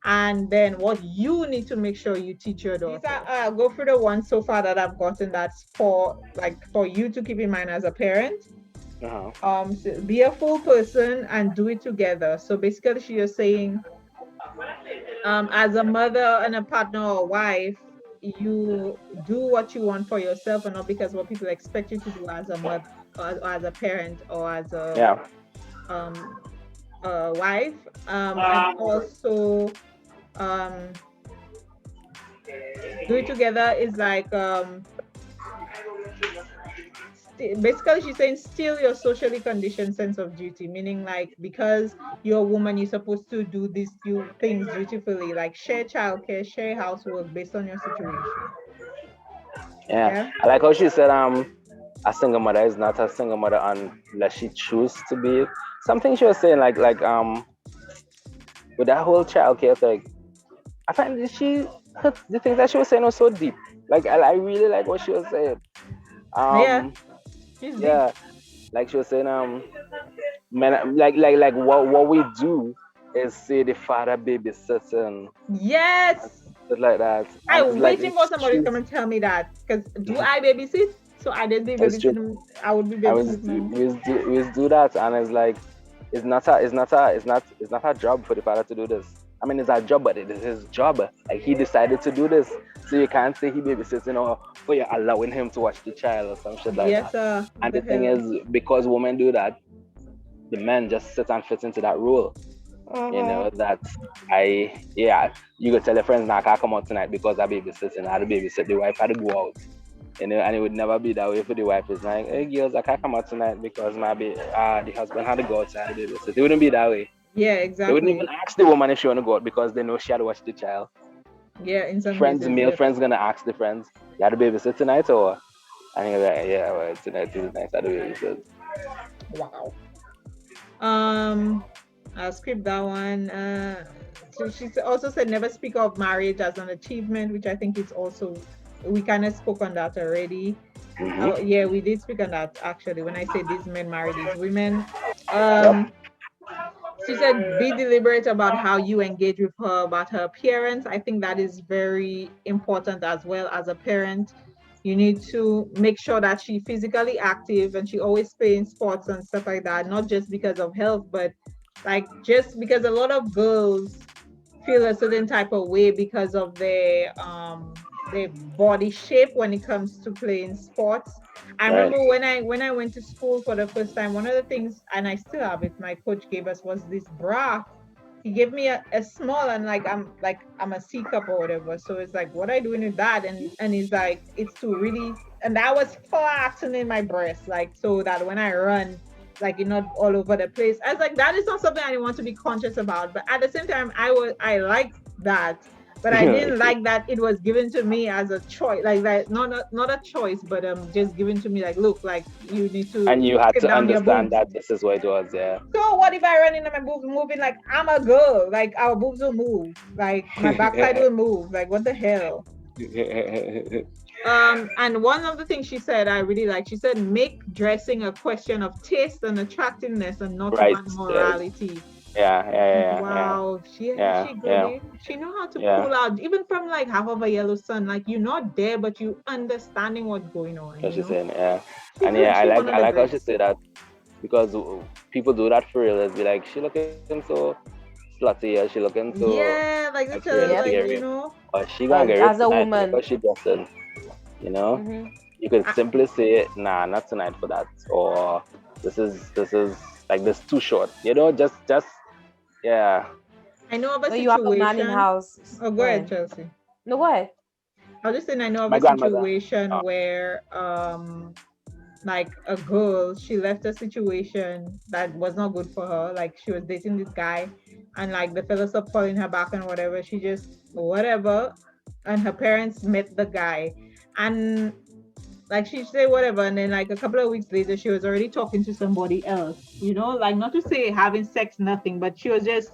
and then what you need to make sure you teach your daughter. I'll go through the ones so far that I've gotten that's for you to keep in mind as a parent. Uh-huh. So be a full person and do it together. So basically she is saying, as a mother and a partner or wife, you do what you want for yourself and not because what people expect you to do as a mother, or as a parent, or as Yeah. um, a wife. And also, um, do it together is like, basically she's saying steal your socially conditioned sense of duty, meaning like because you're a woman you're supposed to do these things dutifully, like share childcare, share housework based on your situation. Yeah. Yeah. I like how she said a single mother is not a single mother unless she chooses to be it. Something she was saying like with that whole childcare thing. I find that the things that she was saying was so deep. Like I really like what she was saying. Yeah, Um, she's deep. yeah, like she was saying, man, like what we do is say the father babysitting and Yes. stuff like that, and it's I'm like waiting for somebody to come she's and tell me that. Because do I babysit? So I just be it's true. babysitting. I would be And babysitting. we do that, and it's like it's not a job for the father to do this. I mean, it's a job, but it is his job. Like he decided to do this, so you can't say he babysitting or you're allowing him to watch the child or some shit like Yes, that. what And the the thing hell? is, because women do that, the men just sit and fit into that role. You Mm-hmm. know that yeah, you could tell your friends, "Nah, I can't come out tonight because I babysitting. I had to babysit. The wife had to go out." And it would never be that way for the wife. It's like, hey girls, I can't come out tonight because the husband had to go outside to babysit. It wouldn't be that way. Yeah, They wouldn't even exactly. ask the woman if she wanna go out because they know she had to watch the child. Yeah, in some Friends, cases, male yes. friends gonna ask the friends, you had to babysit tonight or and you're like, yeah, well, tonight is nice, I had to babysit. Wow. I'll skip that one. So also said never speak of marriage as an achievement, which I think is also we kind of spoke on that already. Oh Mm-hmm. yeah, we did speak on that actually. When I say these men marry these women, Yep. um, she said be deliberate about how you engage with her about her appearance. I think that is very important as well as a parent. You need to make sure that she's physically active and she always playing sports and stuff like that, not just because of health, but like just because a lot of girls feel a certain type of way because of their body shape when it comes to playing sports. I Right. remember when I went to school for the first time, one of the things, and I still have it, my coach gave us was this bra. He gave me a small, and I'm a C cup or whatever. So it's like, what are you doing with that? And he's like, it's to really, and that was flattening my breast, like so that when I run, like you're not all over the place. I was like, that is not something I want to be conscious about. But at the same time, I liked that, but I didn't Okay. like that it was given to me as a choice, like that, not a choice, but just given to me like, look, like you need And to you had tip to down your understand boobs. that this is what it was, yeah. So what if I run into my boobs moving? Like I'm a girl, like our boobs will move, like my backside will move, like what the hell. And one of the things she said I really like, she said, make dressing a question of taste and attractiveness and not Right. about Yeah, morality. yeah, yeah, Like, yeah, yeah, wow, yeah, she good, yeah, eh? She know how to yeah. pull out even from like half of a yellow sun. Like you're not there, but you understanding what's going on, What you she's know? saying, yeah. She And yeah, good. She one of I the like how she greats. say that because people do that for real. It's be like, she looking so slutty, or she looking so Yeah, like like they she tell ready her to Yep. get like, raped, or she gonna get raped As a tonight look how woman. she dressing, you know. Mm-hmm. You could I, simply say, nah, not tonight for that, or this is like this too short, you know. Just yeah. I know of a No, you have a man in situation. house. Oh, go Go ahead, ahead. Chelsea. No, go ahead. I was just saying I know of My a grandmother. situation Oh, where like a girl, she left a situation that was not good for her. Like she was dating this guy and like the fella stopped calling her back and whatever. She just whatever, and her parents met the guy and like she said whatever, and then like a couple of weeks later she was already talking to somebody else, like not to say having sex, nothing, but she was just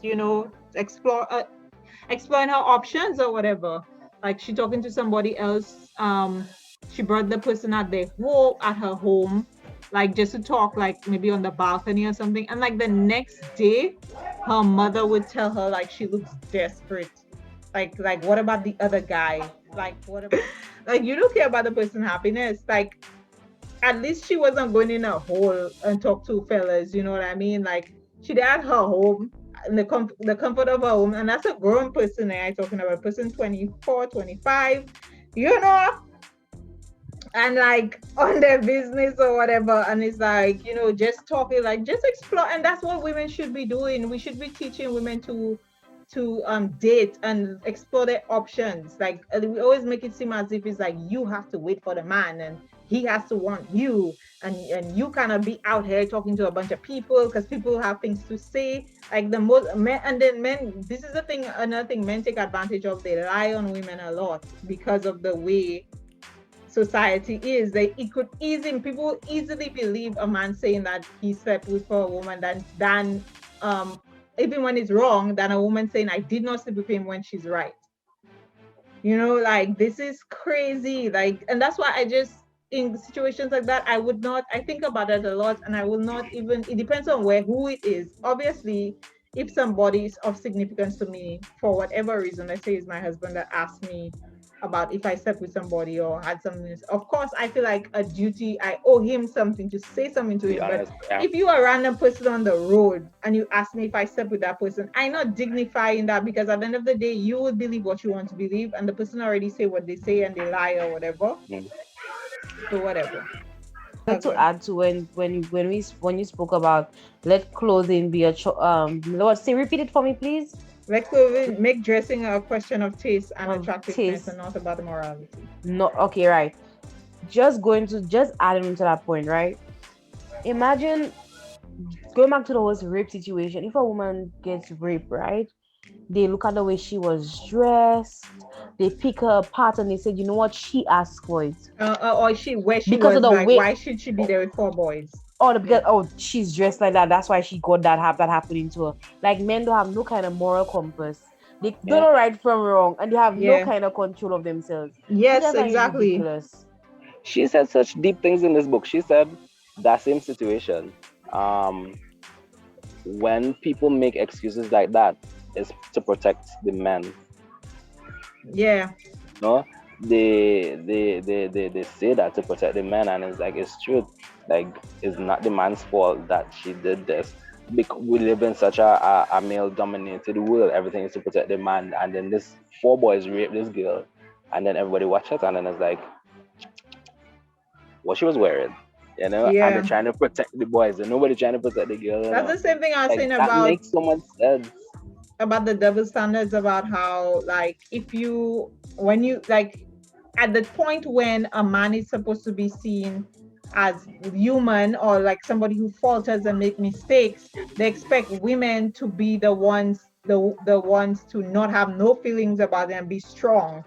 exploring her options or whatever. Like she talking to somebody else. She brought the person at her home, like just to talk, like maybe on the balcony or something. And like the next day, her mother would tell her like she looks desperate. Like what about the other guy? Like what about, like you don't care about the person's happiness? Like at least she wasn't going in a hole and talk to fellas, you know what I mean? Like she'd at her home in the comfort of her home, and that's a grown person I talking about, a person 24, 25, you know, and like on their business or whatever. And it's like, just talking, like just explore. And that's what women should be doing. We should be teaching women to date and explore their options. Like we always make it seem as if it's like you have to wait for the man and he has to want you, and you cannot be out here talking to a bunch of people because people have things to say. Like the most men, and then men, this is the thing, another thing men take advantage of. They lie on women a lot because of the way society is. It could easily, people easily believe a man saying that he slept with a woman than um even when it's wrong, than a woman saying I did not sleep with him when she's right. Like this is crazy. Like, and that's why I just, in situations like that, I would not, I think about it a lot, and I will not even, it depends on who it is. Obviously, if somebody is of significance to me for whatever reason, let's say it's my husband that asked me about if I slept with somebody or had something, of course, I feel like a duty, I owe him something to say something to Be him. But honest. Yeah. if you are a random person on the road and you ask me if I slept with that person, I'm not dignifying that, because at the end of the day, you will believe what you want to believe, and the person already say what they say and they lie or whatever. Mm. So whatever. Like That's to what. add to when you spoke about let clothing be Lord, say repeat it for me, please. Let clothing make dressing a question of taste and Of attractiveness, and taste. not about the morality. No, okay, right. Just adding to that point, right? Imagine going back to the whole rape situation. If a woman gets raped, right? They look at the way she was dressed. They pick her apart and they said, you know what? She asked for it Or she where she because of was, the like, way. why should she be there with four boys? Because Yeah. she's dressed like that. That's why she got that happening to her. Like men don't have no kind of moral compass. They don't Yeah. know right from wrong, and they have no Yeah. kind of control of themselves. Which Yes, I find is exactly. ridiculous. She said such deep things in this book. She said that same situation. Um, when people make excuses like that, is to protect the men. Yeah. No, they say that to protect the men, and it's like it's true. Like it's not the man's fault that she did this. Because we live in such a male dominated world, everything is to protect the man, and then this four boys rape this girl, and then everybody watches, and then it's like what she was wearing, and they're Yeah. trying to protect the boys, and nobody trying to protect the girl, That's the same thing I was like saying that about makes so much sense. the double standards, about how, like, if you when you like at the point when a man is supposed to be seen as human, or like somebody who falters and make mistakes, they expect women to be the ones to not have no feelings about them, be strong.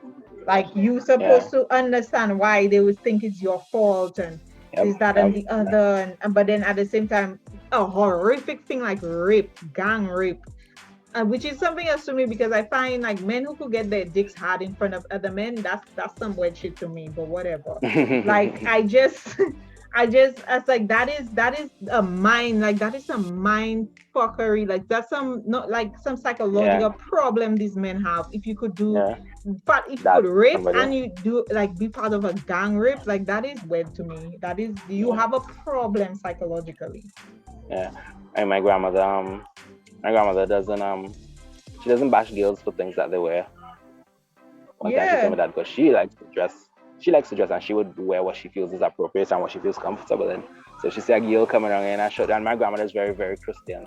Like, you Yeah, supposed to understand why they would think it's your fault, and yep, this, that, and yep. the other, and but then at the same time, a horrific thing like rape, gang rape, which is something else to me, because I find like men who could get their dicks hard in front of other men, that's some weird shit to me. But whatever. Like, I just, I was like, that is a mind, like that is some mind fuckery. Like, that's some, not like some Yeah, psychological problem these men have. If you could do, yeah, but if you that could rape somebody. and you do like be part of a gang rape, like that is weird to me. That is, you Yeah, have a problem psychologically. yeah. And my grandmother doesn't she doesn't bash girls for things that they wear. One time she told Yeah. me that because she likes to dress. She likes to dress and she would wear what she feels is appropriate and what she feels comfortable in. So if she see a girl coming around in a short, and my grandmother is very, very Christian.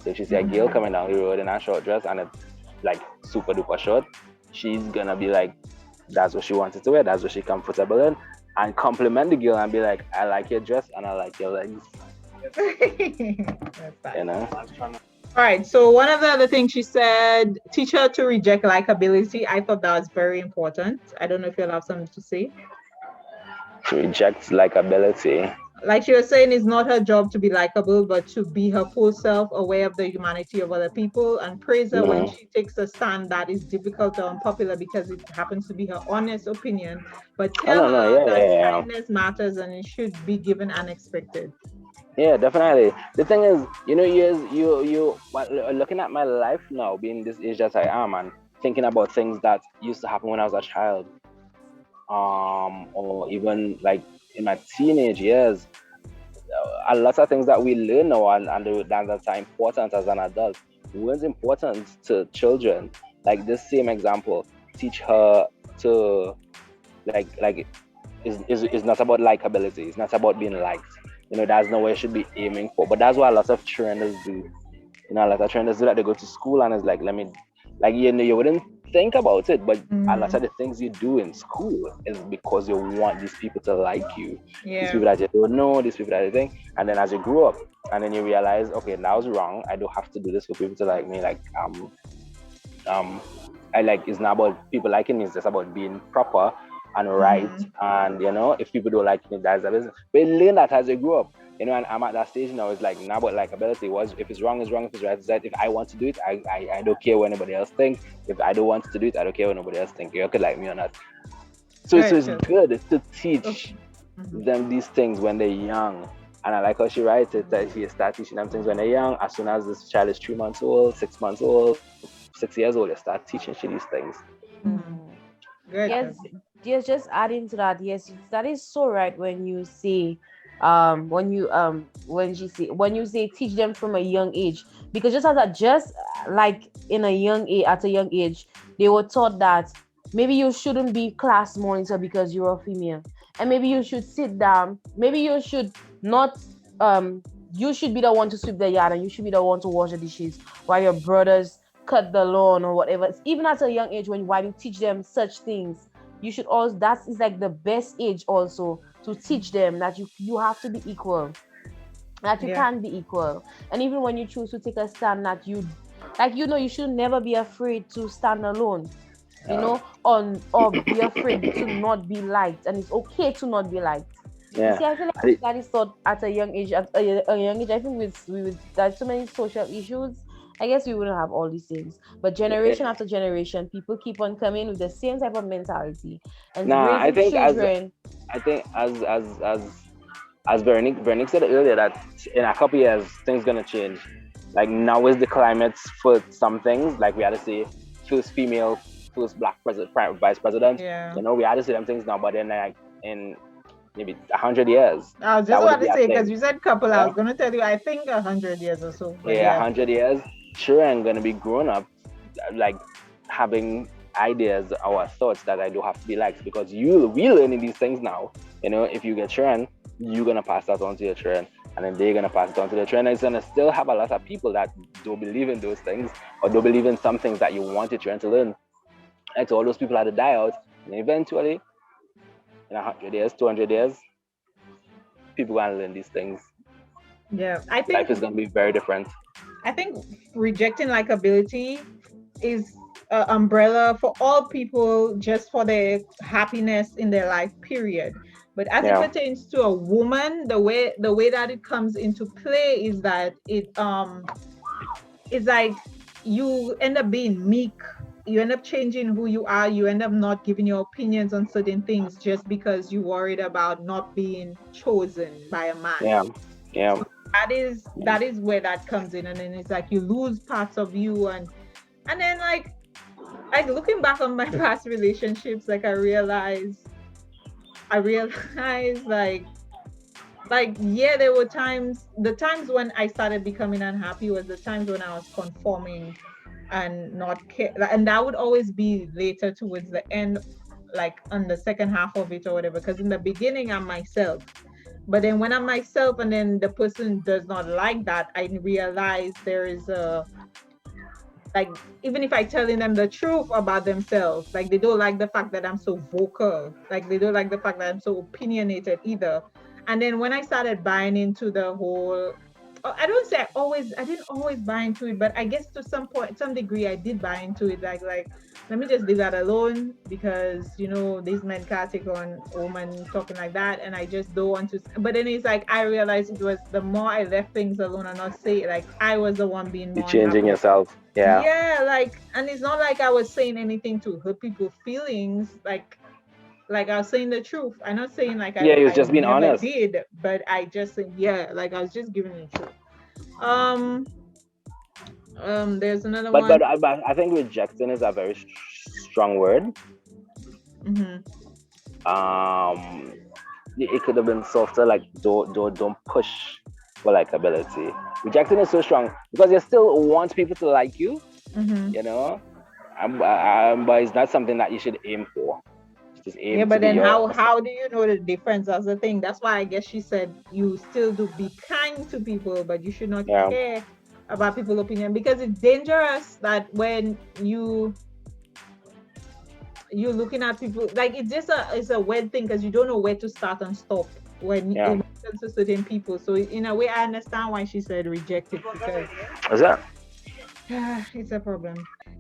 So if she see a girl Mhm. coming down the road in a short dress and it's like super duper short, she's gonna be like, that's what she wanted to wear, that's what she's comfortable in, and compliment the girl and be like, I like your dress and I like your legs, That's you fine. know? All right. So one of the other things she said, teach her to reject likability. I thought that was very important. I don't know if you'll have something to say. She rejects likability. Like she was saying, it's not her job to be likable, but to be her full self, aware of the humanity of other people, and praise her when Mm-hmm. she takes a stand that is difficult or unpopular because it happens to be her honest opinion. But Oh tell no, no, her yeah, that yeah, yeah. kindness matters and it should be given unexpected. Yeah, definitely. The thing is, looking at my life now, being this age that I am, and thinking about things that used to happen when I was a child, or even like in my teenage years, a lot of things that we learn now that are important as an adult weren't important to children. Like this same example, teach her to like is not about likability. It's not about being liked. That's not what you should be aiming for. But that's what a lot of trainers do. A lot of trainers do that. They go to school and it's like, let me, like, you wouldn't think about it, but a lot Mm, of the things you do in school is because you want these people to like you. These yeah. people that you don't know, these people that you think. And then as you grow up, and then you realize, okay, that was wrong. I don't have to do this for people to like me. Um, I like it's not about people liking me. It's just about being proper and right. Hmm. And if people don't like me, that's the business. But you learn that as you grow up. And I'm at that stage now. It's like now, but likability was, if it's wrong, it's wrong. If it's right, it's right. If I want to do it, I don't care what anybody else thinks. If I don't want to do it, I don't care what nobody else thinks. You could like me or not. So Very it's true. good to Okay. teach Mhm. them these things when they're young. And I like how she writes it, that she start teaching them things when they're young. As soon as this child is 3 months old, 6 months old, 6 years old, you start teaching she these things. Mhm. Mm. Good. Yes, Good. yes, just adding to that, yes, that is so right when you say when you say teach them from a young age, because just like in a young age, at a young age, they were taught that maybe you shouldn't be class monitor because you're a female, and maybe you should sit down, maybe you should not um you should be the one to sweep the yard, and you should be the one to wash the dishes while your brothers cut the lawn or whatever. Even at a young age, when while you teach them such things, you should also, that is like the best age also to teach them that you have to be equal, that you Yeah. can be equal. And even when you choose to take a stand, that you, like, you should never be afraid to stand alone, Um, on, or be afraid to not be liked, and it's okay to not be liked. You yeah. see, I feel like I did- that is taught at a young age. At a young age, I think with there's so many social issues. I guess we wouldn't have all these things. But generation eh, after generation, people keep on coming with the same type of mentality and nah, raising children. I think as Veronique said earlier, that in a couple years things gonna change. Like now is the climate for some things. Like we had to say first female, first black vice president. Yeah. We had to say them things now, but then like in maybe 100 years, I was that just wouldn't about be to a say because thing. you said couple. I Yeah, was gonna tell you. I think 100 years or so. But yeah, yeah. 100 years, children gonna be grown up, like having ideas or thoughts that I don't have to be liked, because you we learning these things now. If you get children, you're gonna pass that on to your children, and then they're gonna pass it on to their children. And it's gonna still have a lot of people that don't believe in those things, or don't believe in some things that you want your children to learn. And so all those people had to die out, and eventually, in 100 years, 200 years, people gonna learn these things. Yeah. Life is gonna be very different. I think rejecting likability is an umbrella for all people just for their happiness in their life period. But as it Yeah, pertains to a woman, the way that it comes into play is that it's like you end up being meek, you end up changing who you are, you end up not giving your opinions on certain things just because you worried about not being chosen by a man. yeah, yeah, So that is where that comes in, and then it's like you lose parts of you, and then like looking back on my past relationships, like I realized like yeah, there were times, the times when I started becoming unhappy was the times when I was conforming and not care, and that would always be later towards the end, like on the second half of it or whatever, because in the beginning I'm myself, but then when I'm myself and then the person does not like that, I realize there is a, like, even if I telling them the truth about themselves, like they don't like the fact that I'm so vocal, like they don't like the fact that I'm so opinionated either. And then when I started buying into the whole, I don't say I didn't always buy into it, but I guess to some point, some degree, I did buy into it. Like, let me just leave that alone because these men can't take on a woman talking like that, and I just don't want to. But then it's like I realized it was the more I left things alone and not say it, like I was the one being you're more changing unhappy. yourself. Yeah, Yeah, like, and it's not like I was saying anything to hurt people's feelings. Like I was saying the truth. I'm not saying like yeah. I He was I just being never honest. did, but I just said yeah, like I was just giving the truth. Um, there's another one. But I think rejecting is a very strong word. Hmm. Um, it could have been softer, like don't push for likability. Rejecting is so strong because you still want people to like you, Hmm. you know. But it's not something that you should aim for. Just Yeah, aim to but be then how yourself. how do you know the difference? That's the thing. That's why I guess she said you still do be kind to people, but you should not Yeah, care about people's opinion, because it's dangerous that when you're looking at people, like it's a weird thing because you don't know where to start and stop when yeah. it comes to certain people. So in a way I understand why she said reject it, because Is that? it's a problem.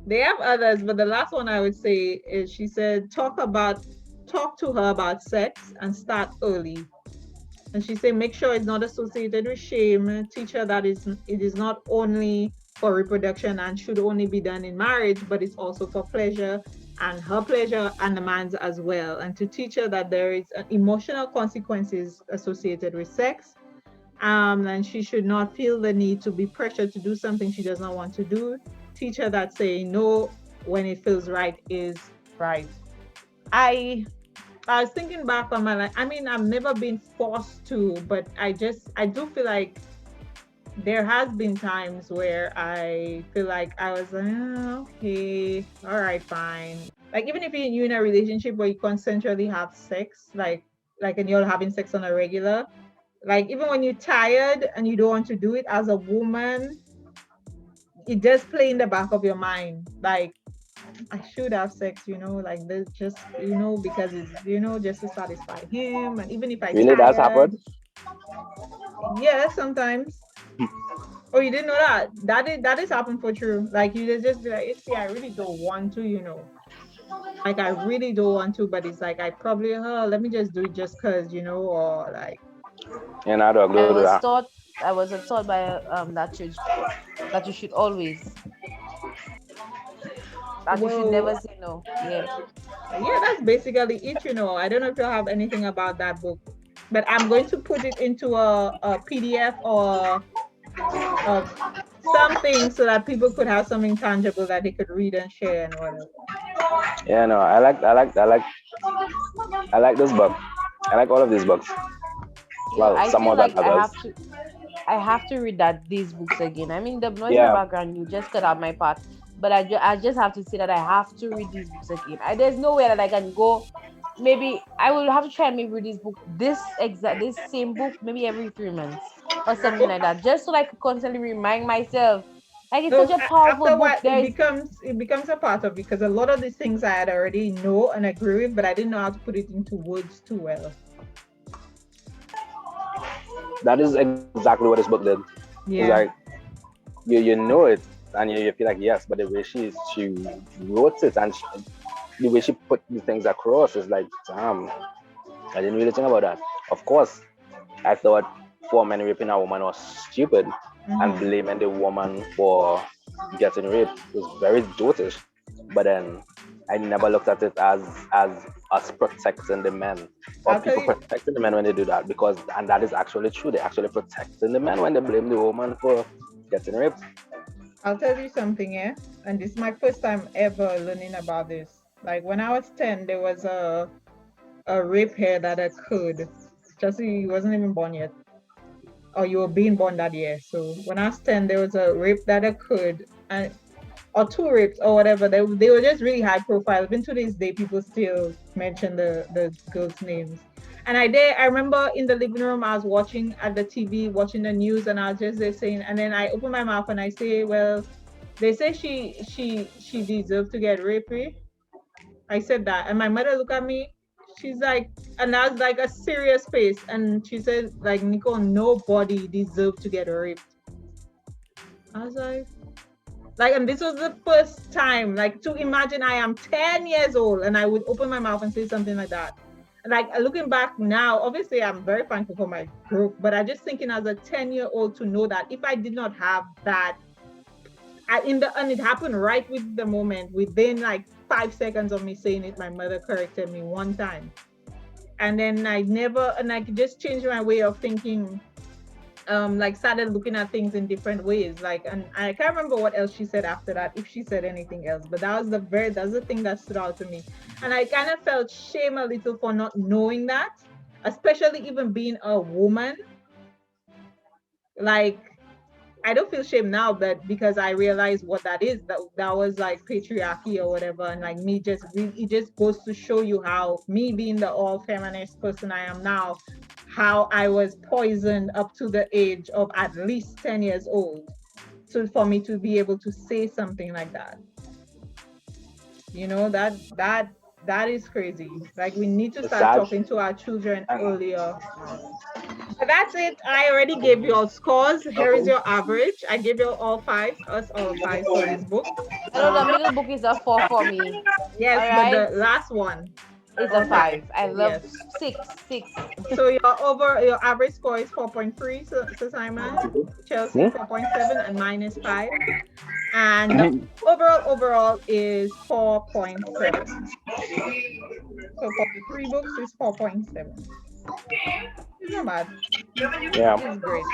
They have others, but the last one I would say is she said talk to her about sex and start early. And she said, make sure it's not associated with shame. Teach her that it is not only for reproduction and should only be done in marriage, but it's also for pleasure and her pleasure and the man's as well. And to teach her that there is emotional consequences associated with sex. And she should not feel the need to be pressured to do something she does not want to do. Teach her that saying no when it feels right is right. I I was thinking back on my life. I mean, I've never been forced to, but I do feel like there has been times where I feel like I was like, "Oh, okay, all right, fine." Like even if you're in a relationship where you consensually have sex, and you're having sex on a regular, like even when you're tired and you don't want to do it as a woman, it just play in the back of your mind. Like I should have sex, like this just because it's just to satisfy him. And even if I Really, that's tired, happened. yeah, sometimes. Oh, you didn't know that? That is happen for true. Like you just be like, see, I really don't want to, Like I really don't want to, but it's like I probably let me just do it just cause, or like And I don't I go to was that. taught I was taught by that you should always that you should well, never say no. Yeah. yeah, that's basically it. I don't know if you have anything about that book, but I'm going to put it into a PDF or uh, something so that people could have something tangible that they could read and share and whatever. Yeah, no, I like this book. I like all of these books. Yeah, Well, I some feel more than like others. I have to read that these books again. I mean, the noise in the Yeah, background you just cut out my part, but I just have to say that I have to read these books again. There's no way that I can go. Maybe I will have to try and maybe read this same book maybe every 3 months or something like that, just so I could constantly remind myself. Like it's such So a powerful after a book. while, it becomes a part of it because a lot of these things I had already know and agree with, but I didn't know how to put it into words too well. that is exactly what this book did. It's like Yeah. you know it, and you feel like yes, but the way she wrote it and the way she put the things across is like, damn, I didn't really think about that. Of course, I thought four men raping a woman was stupid, and Hmm. blaming the woman for getting raped was very dotish. But then I never looked at it as us protecting the men or I'll tell people you. protecting the men when they do that, because and that is actually true. They actually protecting the men when they blame the woman for getting raped. I'll tell you something, yeah. And this is my first time ever learning about this. Like when I was 10, there was a rape here that occurred. Just he wasn't even born yet, or you were being born that year. So when I was 10, there was a rape that occurred, and or two rapes or whatever. They were just really high profile. Even to this day, people still mention the girls' names. And I remember in the living room, I was watching at the TV, watching the news, and I was just there saying, and then I open my mouth and I say, well, they say she deserved to get raped. I said that, and my mother looked at me. She's like, and I was like a serious face, and she said, like, Nicole, nobody deserved to get raped. I was like, and this was the first time, like, to imagine I am 10 years old and I would open my mouth and say something like that. Like, looking back now, obviously, I'm very thankful for my growth, but I just thinking as a 10-year-old to know that if I did not have that, and it happened right with the moment, within like 5 seconds of me saying it, my mother corrected me one time. And then I just changed my way of thinking, like started looking at things in different ways. Like, and I can't remember what else she said after that, if she said anything else, but that's the thing that stood out to me. And I kind of felt shame a little for not knowing that, especially even being a woman. Like, I don't feel shame now, but because I realize what that is, that was like patriarchy or whatever, and like me just really, it just goes to show you how me being the all feminist person I am now, how I was poisoned up to the age of at least 10 years old, to for me to be able to say something like that. That is crazy. Like we need to It's start sad. talking to our children And earlier. But that's it. I already gave you all scores. Here is okay, your average. I gave you all fives, us all fives for this book. I know the Um, middle book is a 4 for me. yes, All but right. the last one. It's a Okay. 5. I love Yes. 6. So your average score is 4.3, so Simon. Chelsea Hmm? 4.7 and mine is 5. And the Mhm. overall is 4.7. So for the three books is 4.7. It's not bad. Yeah. It's great.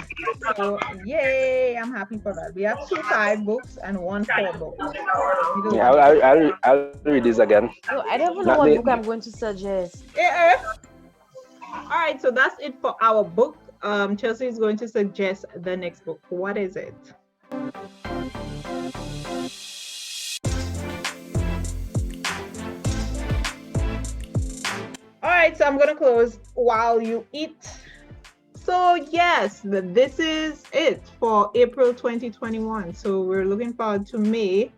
So yay, I'm happy for that. We have two 5 books and one 4 book. Middle Yeah, ground. I'll read this again. No, I don't even Not know what the book I'm going to suggest. Eh, eh. All right, so that's it for our book. Chelsea is going to suggest the next book. What is it? All right, so I'm gonna close while you eat. So yes, this is it for April 2021. So we're looking forward to May.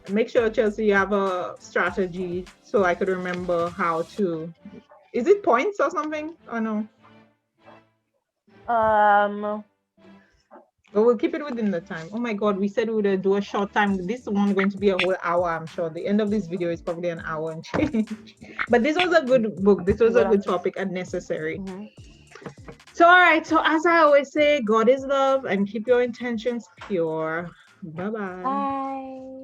Make sure, Chelsea, you have a strategy so I could remember how to. Is it points or something? Or no? Um, But we'll keep it within the time. Oh my God, we said we would do a short time. This one going to be a whole hour, I'm sure. The end of this video is probably an hour and change. But this was a good book. This I'm was a gonna have good to. topic and necessary. Mhm. So, all right. So, as I always say, God is love and keep your intentions pure. Bye bye. Bye.